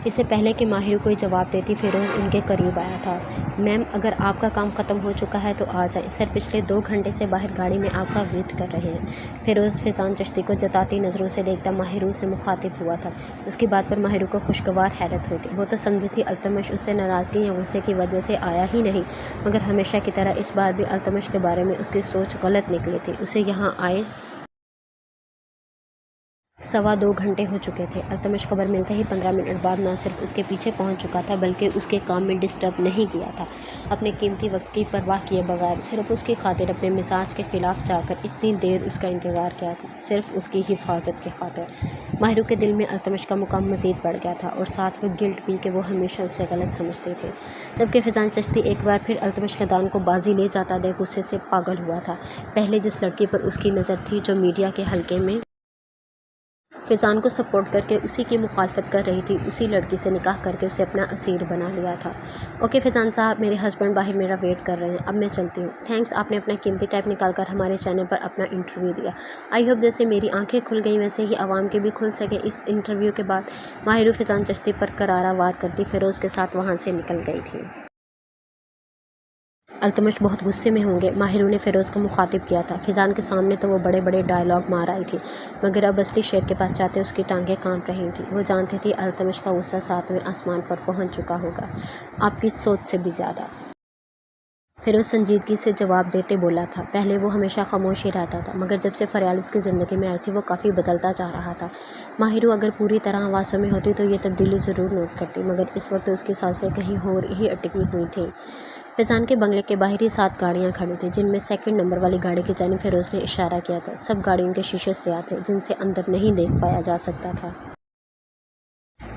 इससे पहले कि माहिरू कोई जवाब देती, फ़िरोज़ उनके करीब आया था। मैम, अगर आपका काम ख़त्म हो चुका है तो आ जाएं। सर, पिछले 2 घंटे से बाहर गाड़ी में आपका वेट कर रहे हैं। फ़िरोज़ फैज़ान चिश्ती को जताती नज़रों से देखता माहिरू से मुखातिब हुआ था। उसकी बात पर माहिरू को खुशगवार हैरत हुई थी। वो तो समझी थी अल्तमिश उससे नाराज़गी या गुस्से की वजह से आया ही नहीं, मगर हमेशा की तरह इस बार भी अल्तमिश के बारे में उसकी सोच गलत निकली थी। उसे यहाँ आए 2.25 घंटे हो चुके थे। अल्तमिश खबर मिलते ही 15 मिनट बाद न सिर्फ उसके पीछे पहुंच चुका था, बल्कि उसके काम में डिस्टर्ब नहीं किया था। अपने कीमती वक्त की परवाह किए बगैर सिर्फ उसकी खातिर अपने मिजाज के ख़िलाफ़ जाकर इतनी देर उसका इंतज़ार किया था, सिर्फ उसकी हिफाजत की खातिर। माहिरू के दिल में अल्तमिश का मुकाम मज़ीद बढ़ गया था और साथ वो गिल्ट भी कि वो हमेशा उसे गलत समझते थे। जबकि फैज़ान चिश्ती एक बार फिर अल्तमिश क़हतान को बाजी ले जाता देख गुस्से से पागल हुआ था। पहले जिस लड़की पर उसकी नज़र थी, जो मीडिया के हल्के में فیضان کو سپورٹ کر کے اسی کی مخالفت کر رہی تھی، اسی لڑکی سے نکاح کر کے اسے اپنا اسیر بنا لیا تھا۔ اوکے فیضان صاحب، میرے ہسبینڈ باہر میرا ویٹ کر رہے ہیں، اب میں چلتی ہوں۔ تھینکس، آپ نے اپنا قیمتی ٹائم نکال کر ہمارے چینل پر اپنا انٹرویو دیا۔ آئی ہوپ جیسے میری آنکھیں کھل گئیں ویسے ہی عوام کے بھی کھل سکیں۔ اس انٹرویو کے بعد ماہرو فیضان چشتی پر کرارا وار کرتی فیروز کے ساتھ وہاں سے نکل گئی تھی۔ التمش بہت غصے میں ہوں گے، ماہرو نے فیروز کو مخاطب کیا تھا۔ فیضان کے سامنے تو وہ بڑے بڑے ڈائلاگ مار آئی تھی، مگر اب اصلی شیر کے پاس جاتے اس کی ٹانگیں کانپ رہی تھیں۔ وہ جانتی تھی التمش کا غصہ 7ویں آسمان پر پہنچ چکا ہوگا، آپ کی سوچ سے بھی زیادہ۔ فیروز سنجیدگی سے جواب دیتے بولا تھا، پہلے وہ ہمیشہ خاموش ہی رہتا تھا، مگر جب سے فریال اس کی زندگی میں آئی تھی وہ کافی بدلتا جا رہا تھا۔ ماہرو اگر پوری طرح حواسوں میں ہوتی تو یہ تبدیلی ضرور نوٹ کرتی، مگر اس وقت اس کی سانسیں کہیں اور ہی اٹکی ہوئی تھیں۔ فیضان کے بنگلے کے باہر ہی 7 گاڑیاں کھڑی تھیں، جن میں سیکنڈ نمبر والی گاڑی کی جانب فیروز نے اشارہ کیا تھا۔ سب گاڑیوں کے شیشے سیاہ تھے، جن سے اندر نہیں دیکھ پایا جا سکتا تھا۔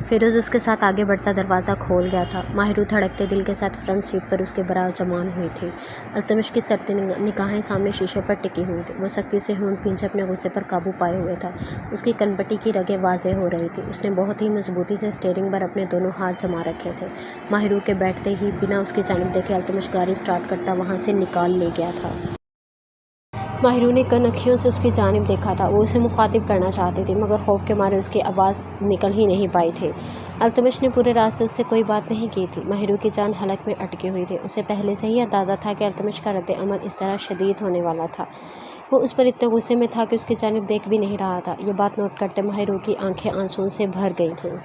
فیروز اس کے ساتھ آگے بڑھتا دروازہ کھول گیا تھا۔ ماہرو دھڑکتے دل کے ساتھ فرنٹ سیٹ پر اس کے برابر جمان ہوئی تھی۔ التمش کی سرتی نگاہیں سامنے شیشے پر ٹکی ہوئی تھی۔ وہ سختی سے ہونٹ بھینچے اپنے غصے پر قابو پائے ہوئے تھا۔ اس کی کنپٹی کی رگیں واضح ہو رہی تھی۔ اس نے بہت ہی مضبوطی سے اسٹیئرنگ پر اپنے دونوں ہاتھ جما رکھے تھے۔ ماہرو کے بیٹھتے ہی بنا اس کی جانب دیکھے التمش گاڑی سٹارٹ کرتا وہاں سے نکال لے گیا تھا۔ ماہرو نے کن اکھیوں سے اس کی جانب دیکھا تھا۔ وہ اسے مخاطب کرنا چاہتی تھی، مگر خوف کے مارے اس کی آواز نکل ہی نہیں پائی تھی۔ التمش نے پورے راستے اس سے کوئی بات نہیں کی تھی۔ ماہرو کی جان حلق میں اٹکی ہوئی تھی۔ اسے پہلے سے ہی اندازہ تھا کہ التمش کا رد عمل اس طرح شدید ہونے والا تھا۔ وہ اس پر اتنے غصے میں تھا کہ اس کی جانب دیکھ بھی نہیں رہا تھا۔ یہ بات نوٹ کرتے ماہرو کی آنکھیں آنسوؤں سے بھر گئی تھیں۔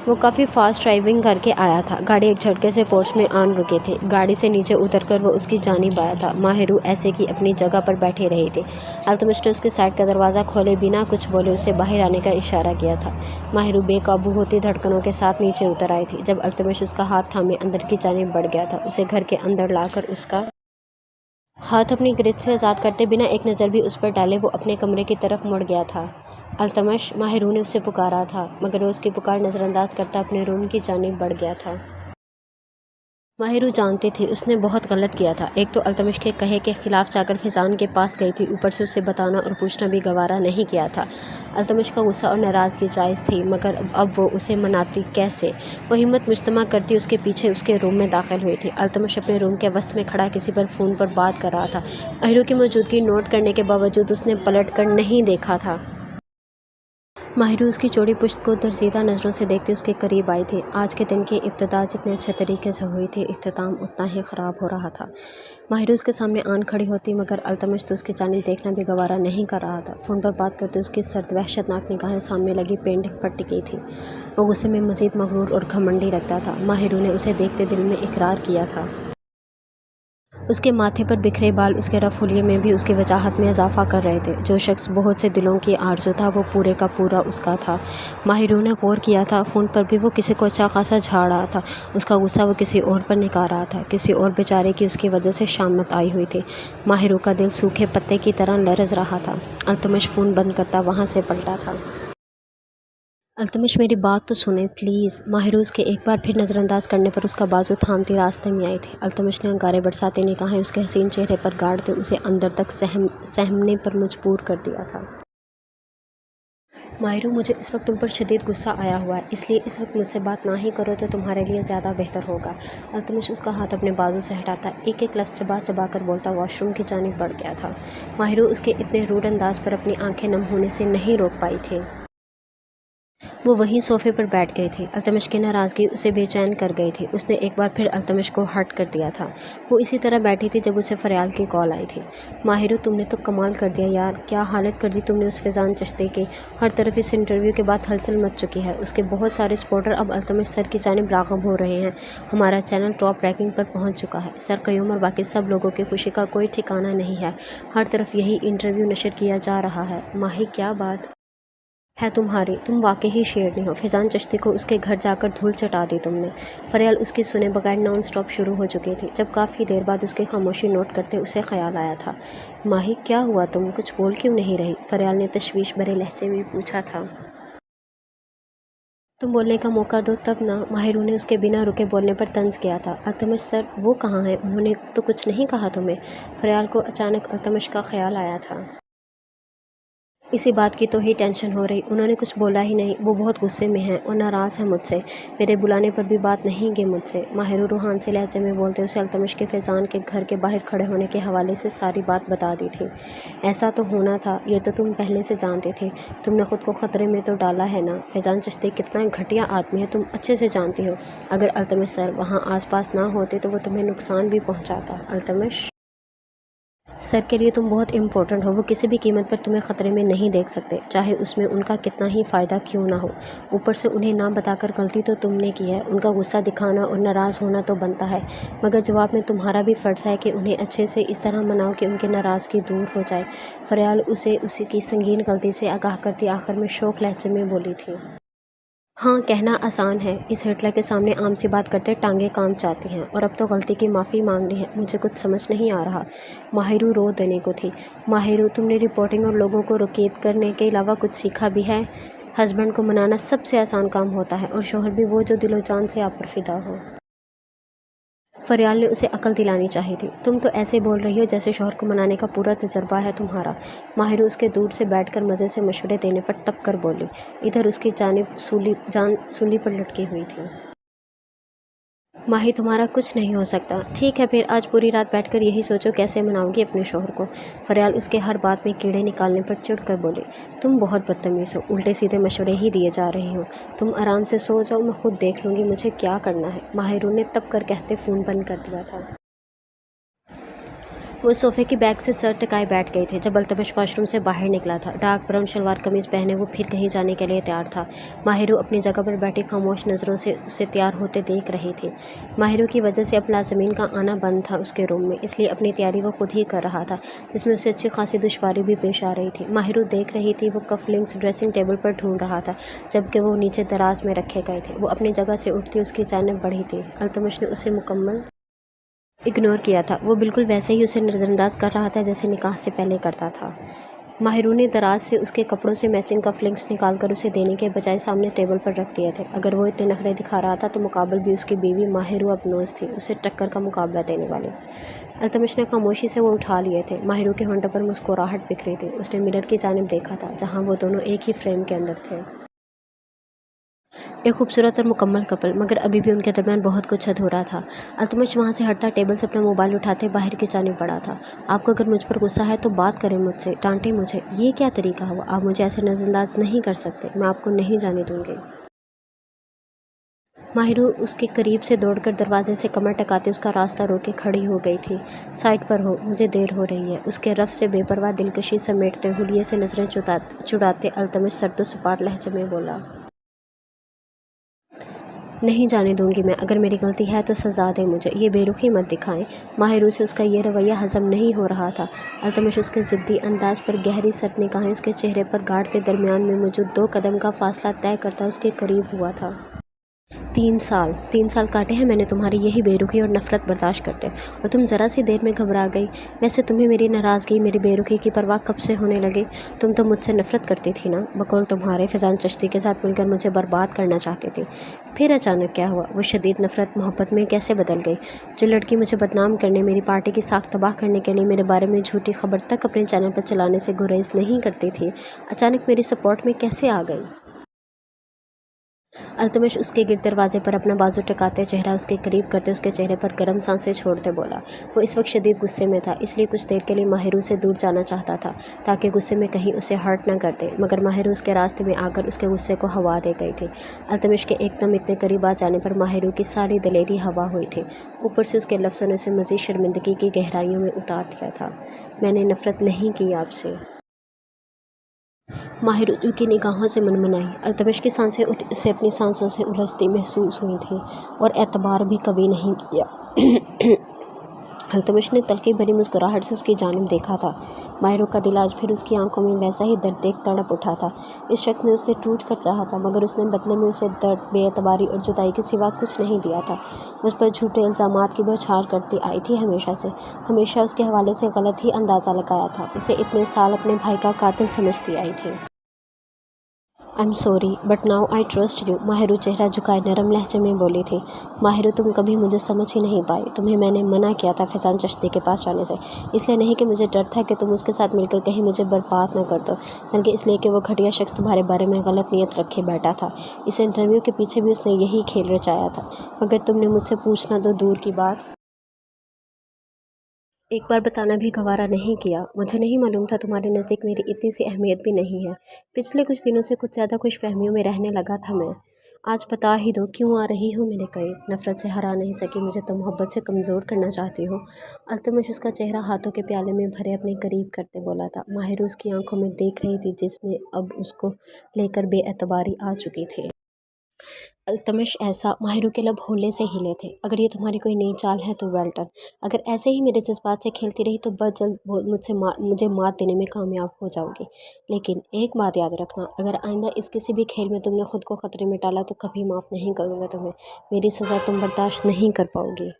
وہ کافی فاسٹ ڈرائیونگ کر کے آیا تھا۔ گاڑی ایک جھٹکے سے پورچ میں آن رکی تھی۔ گاڑی سے نیچے اتر کر وہ اس کی جانب آیا تھا۔ ماہرو ایسے کی اپنی جگہ پر بیٹھی رہی تھی۔ التمش نے اس کے سائڈ کا دروازہ کھولے بنا کچھ بولے اسے باہر آنے کا اشارہ کیا تھا۔ ماہرو بے قابو ہوتی دھڑکنوں کے ساتھ نیچے اتر آئی تھی۔ جب التمش اس کا ہاتھ تھامے اندر کی جانب بڑھ گیا تھا، اسے گھر کے اندر لا کر اس کا ہاتھ اپنی گرفت سے آزاد کرتے بنا ایک نظر بھی اس پر ڈالے وہ اپنے کمرے کی طرف مڑ گیا تھا۔ التمش، ماہرو نے اسے پکارا تھا، مگر وہ اس کی پکار نظر انداز کرتا اپنے روم کی جانب بڑھ گیا تھا۔ ماہرو جانتی تھی اس نے بہت غلط کیا تھا۔ ایک تو التمش کے کہے کے خلاف جا کر فیضان کے پاس گئی تھی، اوپر سے اسے بتانا اور پوچھنا بھی گوارا نہیں کیا تھا۔ التمش کا غصہ اور ناراضگی جائز تھی، مگر اب وہ اسے مناتی کیسے؟ وہ ہمت مجتمع کرتی اس کے پیچھے اس کے روم میں داخل ہوئی تھی۔ التمش اپنے روم کے وسط میں کھڑا کسی پر فون پر بات کر رہا تھا۔ ماہرو کی موجودگی نوٹ کرنے کے باوجود اس نے پلٹ کر نہیں دیکھا تھا۔ ماہرو اس کی چوڑی پشت کو درزیدہ نظروں سے دیکھتے اس کے قریب آئی تھی۔ آج کے دن کی ابتدا جتنے اچھے طریقے سے ہوئی تھی، اختتام اتنا ہی خراب ہو رہا تھا۔ ماہرو اس کے سامنے آن کھڑی ہوتی، مگر التمش تو اس کی جانب دیکھنا بھی گوارا نہیں کر رہا تھا۔ فون پر بات کرتے اس کی سرد وحشتناک نگاہیں سامنے لگی پینٹنگ پر ٹکی تھی۔ وہ غصے میں مزید مغرور اور گھمنڈی لگتا تھا۔ ماہرو نے اسے دیکھتے دل میں اقرار کیا تھا۔ اس کے ماتھے پر بکھرے بال اس کے رف حلیے میں بھی اس کی وجاہت میں اضافہ کر رہے تھے۔ جو شخص بہت سے دلوں کی آرزو تھا وہ پورے کا پورا اس کا تھا۔ ماہرو نے غور کیا تھا، فون پر بھی وہ کسی کو اچھا خاصا جھاڑ رہا تھا۔ اس کا غصہ وہ کسی اور پر نکال رہا تھا، کسی اور بیچارے کی اس کی وجہ سے شامت آئی ہوئی تھی۔ ماہرو کا دل سوکھے پتے کی طرح لرز رہا تھا۔ التمش فون بند کرتا وہاں سے پلٹا تھا۔ التمش میری بات تو سنیں پلیز۔ ماہرو اس کے ایک بار پھر نظر انداز کرنے پر اس کا بازو تھامتی راستے میں آئی تھی۔ التمش نے انگارے برساتی نگاہیں اس کے حسین چہرے پر گاڑتے اسے اندر تک سہمنے پر مجبور کر دیا تھا۔ ماہرو، مجھے اس وقت تم پر شدید غصہ آیا ہوا ہے، اس لیے اس وقت مجھ سے بات نہ ہی کرو تو تمہارے لیے زیادہ بہتر ہوگا۔ التمش اس کا ہاتھ اپنے بازو سے ہٹاتا ایک ایک لفظ چبا چبا کر بولتا واش روم کی جانب بڑھ گیا تھا۔ ماہرو اس کے اتنے روڈ انداز پر اپنی آنکھیں نم ہونے سے نہیں روک پائی تھی۔ وہ وہیں صوفے پر بیٹھ گئی تھی۔ التمش کی ناراضگی اسے بے چین کر گئی تھی۔ اس نے ایک بار پھر التمش کو ہرٹ کر دیا تھا۔ وہ اسی طرح بیٹھی تھی جب اسے فریال کی کال آئی تھی۔ ماہرو، تم نے تو کمال کر دیا یار، کیا حالت کر دی تم نے اس فیضان چشتی کی۔ ہر طرف اس انٹرویو کے بعد ہلچل مچ چکی ہے۔ اس کے بہت سارے سپورٹر اب التمش سر کی جانب راغب ہو رہے ہیں۔ ہمارا چینل ٹاپ رینکنگ پر پہنچ چکا ہے۔ سر قیوم اور باقی سب لوگوں کی خوشی کا کوئی ٹھکانہ نہیں ہے۔ ہر طرف یہی انٹرویو نشر کیا جا رہا ہے۔ ماہی، کیا بات ہے تمہاری، تم واقعی شیرنی ہو۔ فیضان چشتی کو اس کے گھر جا کر دھول چٹا دی تم نے۔ فریال اس کی سنے بغیر نان سٹاپ شروع ہو چکی تھی۔ جب کافی دیر بعد اس کی خاموشی نوٹ کرتے اسے خیال آیا تھا، ماہی کیا ہوا، تم کچھ بول کیوں نہیں رہی؟ فریال نے تشویش بھرے لہجے میں پوچھا تھا۔ تم بولنے کا موقع دو تب نا۔ ماہرو نے اس کے بنا رکے بولنے پر طنز کیا تھا۔ التمش، سر وہ کہاں ہیں؟ انہوں نے تو کچھ نہیں کہا تمہیں؟ فریال کو اچانک التمش کا خیال آیا تھا۔ इसी बात की तो ही टेंशन हो रही। उन्होंने कुछ बोला ही नहीं। वो बहुत गुस्से में हैं और नाराज़ हैं मुझसे। मेरे बुलाने पर भी बात नहीं की मुझसे। माहिर रूहान से लहजे में बोलते उसे अल्तमिश के फैज़ान के घर के बाहर खड़े होने के हवाले से सारी बात बता दी थी। ऐसा तो होना था, ये तो तुम पहले से जानते थे। तुमने ख़ुद को ख़तरे में तो डाला है ना। फैज़ान चिश्ती कितना घटिया आदमी है तुम अच्छे से जानती हो। अगर अल्तमिश सर वहाँ आस पास ना होते तो वो तुम्हें नुकसान भी पहुँचाता। अल्तमिश सर के लिए तुम बहुत इम्पोर्टेंट हो। वो किसी भी कीमत पर तुम्हें ख़तरे में नहीं देख सकते, चाहे उसमें उनका कितना ही फ़ायदा क्यों ना हो। ऊपर से उन्हें ना बताकर गलती तो तुमने की है। उनका गुस्सा दिखाना और नाराज़ होना तो बनता है, मगर जवाब में तुम्हारा भी फ़र्ज़ है कि उन्हें अच्छे से इस तरह मनाओ कि उनकी नाराज़गी दूर हो जाए। फ़रियाल उसे उसी की संगीन गलती से आगाह करती आखिर में शोक लहजे में बोली थी। हाँ, कहना आसान है। इस हिटलर के सामने आम सी बात करते टांगे काम चाहती हैं, और अब तो गलती की माफ़ी मांगनी है। मुझे कुछ समझ नहीं आ रहा। माहिरू रो देने को थी। माहिरू, तुमने रिपोर्टिंग और लोगों को रोकेत करने के अलावा कुछ सीखा भी है? हस्बैंड को मनाना सबसे आसान काम होता है, और शोहर भी वो जो दिलो जान से आप पर फिदा हो। फरियाल ने उसे अकल दिलानी चाहिए थी। तुम तो ऐसे बोल रही हो जैसे शौहर को मनाने का पूरा तजर्बा है तुम्हारा। माहिर उसके दूर से बैठकर मज़े से मशवरे देने पर तप कर बोली। इधर उसकी जानिब जान सूली पर लटकी हुई थी। माही, तुम्हारा कुछ नहीं हो सकता। ठीक है, फिर आज पूरी रात बैठकर यही सोचो कैसे मनाओगी अपने शौहर को। फरियाल उसके हर बात में कीड़े निकालने पर चिढ़कर बोली। तुम बहुत बदतमीज़ हो, उल्टे सीधे मशवरे ही दिए जा रही हो। तुम आराम से सो जाओ, मैं खुद देख लूँगी मुझे क्या करना है। माहिर ने तब कर कहते फ़ोन बंद कर दिया था। वो सोफे की बैग से सर टिकाए बैठ गए थे जब अल्तमिश वॉशरूम से बाहर निकला था। डार्क ब्राउन शलवार कमीज़ पहने वो फिर कहीं जाने के लिए तैयार था। माहिरू अपनी जगह पर बैठी खामोश नज़रों से उसे तैयार होते देख रही थी। माहिरू की वजह से अब लाज़मीन का आना बंद था उसके रूम में, इसलिए अपनी तैयारी वो खुद ही कर रहा था, जिसमें उसे अच्छी खासी दुश्वारी भी पेश आ रही थी। माहिरू देख रही थी वो कफलिंग्स ड्रेसिंग टेबल पर ढूंढ रहा था, जबकि वो नीचे दराज में रखे गए थे। वो अपनी जगह से उठती उसकी जानिब बढ़ी थी। अल्तमिश ने उसे मुकम्मल इग्नोर किया था। वो बिल्कुल वैसे ही उसे नज़रअंदाज कर रहा था जैसे निकाह से पहले करता था। माहिरू ने दराज से उसके कपड़ों से मैचिंग कफलिंग्स निकाल कर उसे देने के बजाय सामने टेबल पर रख दिए थे। अगर वो इतने नखरे दिखा रहा था तो मुकाबल भी उसकी बीवी माहिरू अबनोज थी, उसे टक्कर का मुकाबला देने वाली। अल्तमिश ने खामोशी से वो उठा लिए थे। माहिरू के होंठों पर मुस्कुराहट बिखरी थी। उसने मिरर की जानिब देखा था जहाँ वो दोनों एक ही फ्रेम के अंदर थे, एक खूबसूरत और मुकम्मल कपल, मगर अभी भी उनके दरमियान बहुत कुछ अधूरा था। अल्तमिश वहाँ से हटता टेबल से अपना मोबाइल उठाते बाहर की जानिब बढ़ा था। आपको अगर मुझ पर गुस्सा है तो बात करें मुझसे, डांटे मुझे। ये क्या तरीका हुआ? आप मुझे ऐसे नज़रअंदाज नहीं कर सकते। मैं आपको नहीं जाने दूँगी। माहिरू उसके करीब से दौड़कर दरवाजे से कमर टकाते उसका रास्ता रोके खड़ी हो गई थी। साइड पर हो, मुझे देर हो रही है। उसके रफ से बेपरवाह दिलकशी समेटते हुलिये से नज़रें चुराते अल्तमिश सर्दो सपाट लहजे में बोला। नहीं जाने दूंगी मैं। अगर मेरी गलती है तो सज़ा दे मुझे, ये बेरुखी मत दिखाएं। माहिरू से उसका ये रवैया हज़म नहीं हो रहा था। अल्तमिश उसके ज़िद्दी अंदाज पर गहरी सट निगाहें उसके चेहरे पर गाड़ते दरमियान में मौजूद 2 कदम का फासला तय करता उसके करीब हुआ था। 3 साल काटे हैं मैंने तुम्हारी यही बेरुखी और नफ़रत बर्दाश्त करते, और तुम ज़रा सी देर में घबरा गई। वैसे तुम्हें मेरी नाराज़गी, मेरी बेरुखी की परवाह कब से होने लगी? तुम तो मुझसे नफ़रत करती थी ना। बकौल तुम्हारे फैज़ान चिश्ती के साथ मिलकर मुझे बर्बाद करना चाहती थी। फिर अचानक क्या हुआ? वो शदीद नफ़रत मोहब्बत में कैसे बदल गई? जो लड़की मुझे बदनाम करने, मेरी पार्टी की साख तबाह करने के लिए मेरे बारे में झूठी खबर तक अपने चैनल पर चलाने से गुरेज नहीं करती थी, अचानक मेरी सपोर्ट में कैसे आ गई? अल्तमिश उसके गिर्द दरवाजे पर अपना बाजू टकाते, चेहरा उसके करीब करते उसके चेहरे पर गर्म सांसें छोड़ते बोला। वो इस वक्त शदीद गुस्से में था, इसलिए कुछ देर के लिए माहिरू से दूर जाना चाहता था ताकि गुस्से में कहीं उसे हर्ट न कर दे, मगर माहिरू उसके रास्ते में आकर उसके गुस्से को हवा दे गई थी। अल्तमिश के एकदम इतने करीब आ जाने पर माहिरू की सारी दिलेरी हवा हुई थी। ऊपर से उसके लफ्ज़ों ने उसे मज़ीद शर्मिंदगी की गहराइयों में उतार दिया था। मैंने नफ़रत नहीं की आपसे। माहिर की निगाहों से मनमनाई। अल्तमिश की सांसें उसे अपनी सांसों से उलझती महसूस हुई थी, और एतबार भी कभी नहीं किया। अल्तमिश ने तलखी भरी मुस्कुराहट से उसकी जानिब देखा था। माहिर का दिल आज फिर उसकी आंखों में वैसा ही दर्द देख तड़प उठा था। इस शख्स ने उससे टूट कर चाहा था, मगर उसने बदले में उसे दर्द, बेएतबारी और जुदाई के सिवा कुछ नहीं दिया था। उस पर झूठे इल्ज़ामात की बौछार करती आई थी हमेशा उसके हवाले से गलत ही अंदाज़ा लगाया था। उसे इतने साल अपने भाई का कातिल समझती आई थी। I am sorry but now I trust you. Mahiru चेहरा झुकाए नरम लहजे में बोली थी। माहिरू तुम कभी मुझे समझ ही नहीं पाई। तुम्हें मैंने मना किया था फैज़ान चिश्ती के पास जाने से, इसलिए नहीं कि मुझे डर था कि तुम उसके साथ मिलकर कहीं मुझे बर्बाद ना कर दो, बल्कि इसलिए कि वो घटिया शख्स तुम्हारे बारे में गलत नीयत रखे बैठा था। इस इंटरव्यू के पीछे भी उसने यही खेल रचाया था, मगर तुमने मुझसे पूछना तो दूर की बात, एक बार बताना भी गवारा नहीं किया। मुझे नहीं मालूम था तुम्हारे नज़दीक मेरी इतनी सी अहमियत भी नहीं है। पिछले कुछ दिनों से कुछ ज़्यादा खुशफहमियों में रहने लगा था मैं। आज बता ही दो क्यों आ रही हो मेरे करीब। नफ़रत से हरा नहीं सकी मुझे तो मोहब्बत से कमज़ोर करना चाहती हो। अल्तमश उसका चेहरा हाथों के प्याले में भरे अपने करीब करते बोला था। माहिर उसकी आंखों में देख रही थी जिसमें अब उसको लेकर बेएतबारी आ चुकी थी। अल्तमश ऐसा माहिरू के लब होले से हिले थे। अगर ये तुम्हारी कोई नई चाल है तो वेल डन। अगर ऐसे ही मेरे जज्बात से खेलती रही तो बहुत जल्द मुझे मात देने में कामयाब हो जाओगी। लेकिन एक बात याद रखना, अगर आइंदा इस किसी भी खेल में तुमने खुद को ख़तरे में डाला तो कभी माफ़ नहीं करूँगा तुम्हें। मेरी सज़ा तुम बर्दाश्त नहीं कर पाओगी।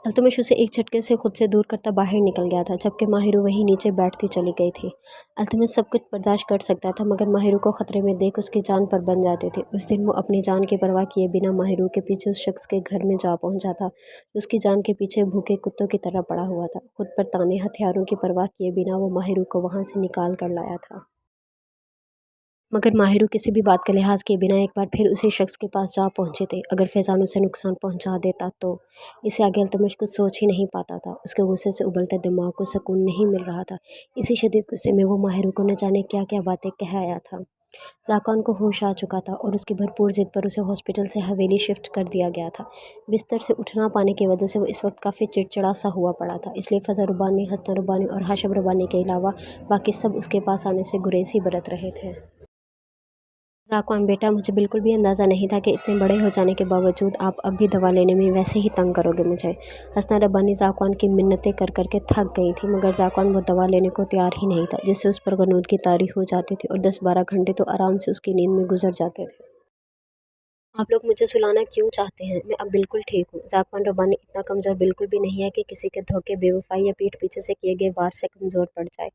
अल्तमश उसे एक झटके से खुद से दूर करता बाहर निकल गया था, जबकि माहिरू वहीं नीचे बैठती चली गई थी। अल्तमश सब कुछ बर्दाश्त कर सकता था, मगर माहिरू को ख़तरे में देख उसकी जान पर बन जाते थे। उस दिन वो अपनी जान की परवाह किए बिना माहिरू के पीछे उस शख्स के घर में जा पहुंचा था, उसकी जान के पीछे भूखे कुत्तों की तरह पड़ा हुआ था। खुद पर ताने हथियारों की परवाह किए बिना वो माहिरू को वहाँ से निकाल कर लाया था। मगर माहिरू किसी भी बात का लिहाज किए बिना एक बार फिर उसी शख्स के पास जा पहुंचे थे। अगर फैज़ान उसे नुकसान पहुंचा देता तो इसे आगे अल्तमश कुछ सोच ही नहीं पाता था। उसके गुस्से से उबलते दिमाग को सुकून नहीं मिल रहा था। इसी शदीद गुस्से में वो माहिरू को न जाने क्या क्या बातें कह आया था। ज़ाकान को होश आ चुका था और उसकी भरपूर ज़िद पर उसे हॉस्पिटल से हवेली शिफ्ट कर दिया गया था। बिस्तर से उठ ना पाने की वजह से वो इस वक्त काफ़ी चिड़चिड़ा सा हुआ पड़ा था, इसलिए फ़ज़ा रुबानी, हसना रुबानी और हाशिम रुबानी के अलावा बाकी सब उसके पास आने से गुरेज ही बरत रहे थे। ज़ाक़वान बेटा, मुझे बिल्कुल भी अंदाज़ा नहीं था कि इतने बड़े हो जाने के बावजूद आप अब भी दवा लेने में वैसे ही तंग करोगे मुझे। हसना रब्बानी ज़ाक़वान की मिन्नतें कर कर के थक गई थी, मगर ज़ाक़वान वो दवा लेने को तैयार ही नहीं था, जिससे उस पर गनूदगी तारी हो जाती थी और 10-12 घंटे तो आराम से उसकी नींद में गुजर जाते थे। आप लोग मुझे सुलाना क्यों चाहते हैं? मैं अब बिल्कुल ठीक हूँ। ज़ाक़वान रब्बानी इतना कमज़ोर बिल्कुल भी नहीं है कि किसी के धोखे, बेवफ़ाई या पीठ पीछे से किए गए वार से कमज़ोर पड़ जाए।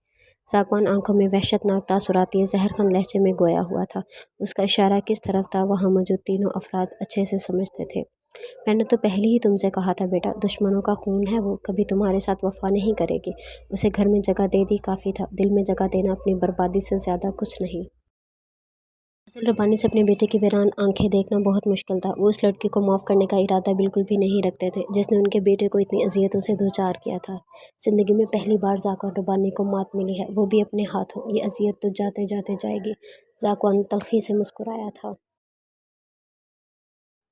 ज़ाक़वान आंखों में वहशतनाक तासुरात ये ज़हरखन लहजे में गोया हुआ था। उसका इशारा किस तरफ था वहाँ मौजूद तीनों अफराद अच्छे से समझते थे। मैंने तो पहले ही तुमसे कहा था बेटा, दुश्मनों का खून है वो, कभी तुम्हारे साथ वफ़ा नहीं करेगी। उसे घर में जगह दे दी काफ़ी था, दिल में जगह देना अपनी बर्बादी से ज़्यादा कुछ नहीं। फजल रब्बानी से अपने बेटे की वीरान आंखें देखना बहुत मुश्किल था। वो उस लड़की को माफ़ करने का इरादा बिल्कुल भी नहीं रखते थे जिसने उनके बेटे को इतनी अजियतों से दो चार किया था। ज़िंदगी में पहली बार ज़ाक़वान रब्बानी को मात मिली है, वो भी अपने हाथों। ये अजियत तो जाते जाते जाएगी। ज़ाक़वान तल्ख़ी से मुस्कुराया था।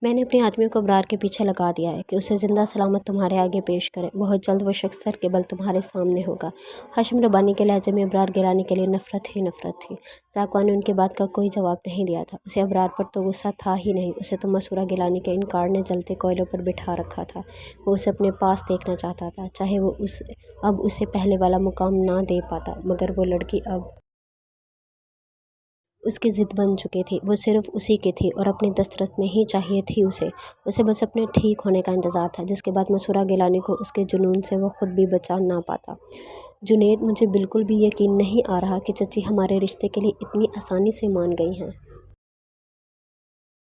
मैंने अपने आदमियों को अबरार के पीछे लगा दिया है कि उसे ज़िंदा सलामत तुम्हारे आगे पेश करें। बहुत जल्द वो शख्स सर के बल तुम्हारे सामने होगा। हाशिम रब्बानी के लहजे में अबरार गिलानी के लिए नफ़रत ही नफ़रत थी। ज़ाक़वान ने उनकी बात का कोई जवाब नहीं दिया था। उसे अबरार पर तो गुस्सा था ही नहीं, उसे तो मसूरा गिलानी के इनकार ने जलते कोयलों पर बिठा रखा था। वो उसे अपने पास देखना चाहता था, चाहे वो अब उसे पहले वाला मुकाम ना दे पाता, मगर वो लड़की अब उसकी ज़िद बन चुकी थी। वो सिर्फ़ उसी की थी और अपनी दस्तरस में ही चाहिए थी उसे बस अपने ठीक होने का इंतज़ार था, जिसके बाद मसूरा गिलानी को उसके जुनून से वो खुद भी बचा ना पाता। जुनैद, मुझे बिल्कुल भी यकीन नहीं आ रहा कि चची हमारे रिश्ते के लिए इतनी आसानी से मान गई हैं।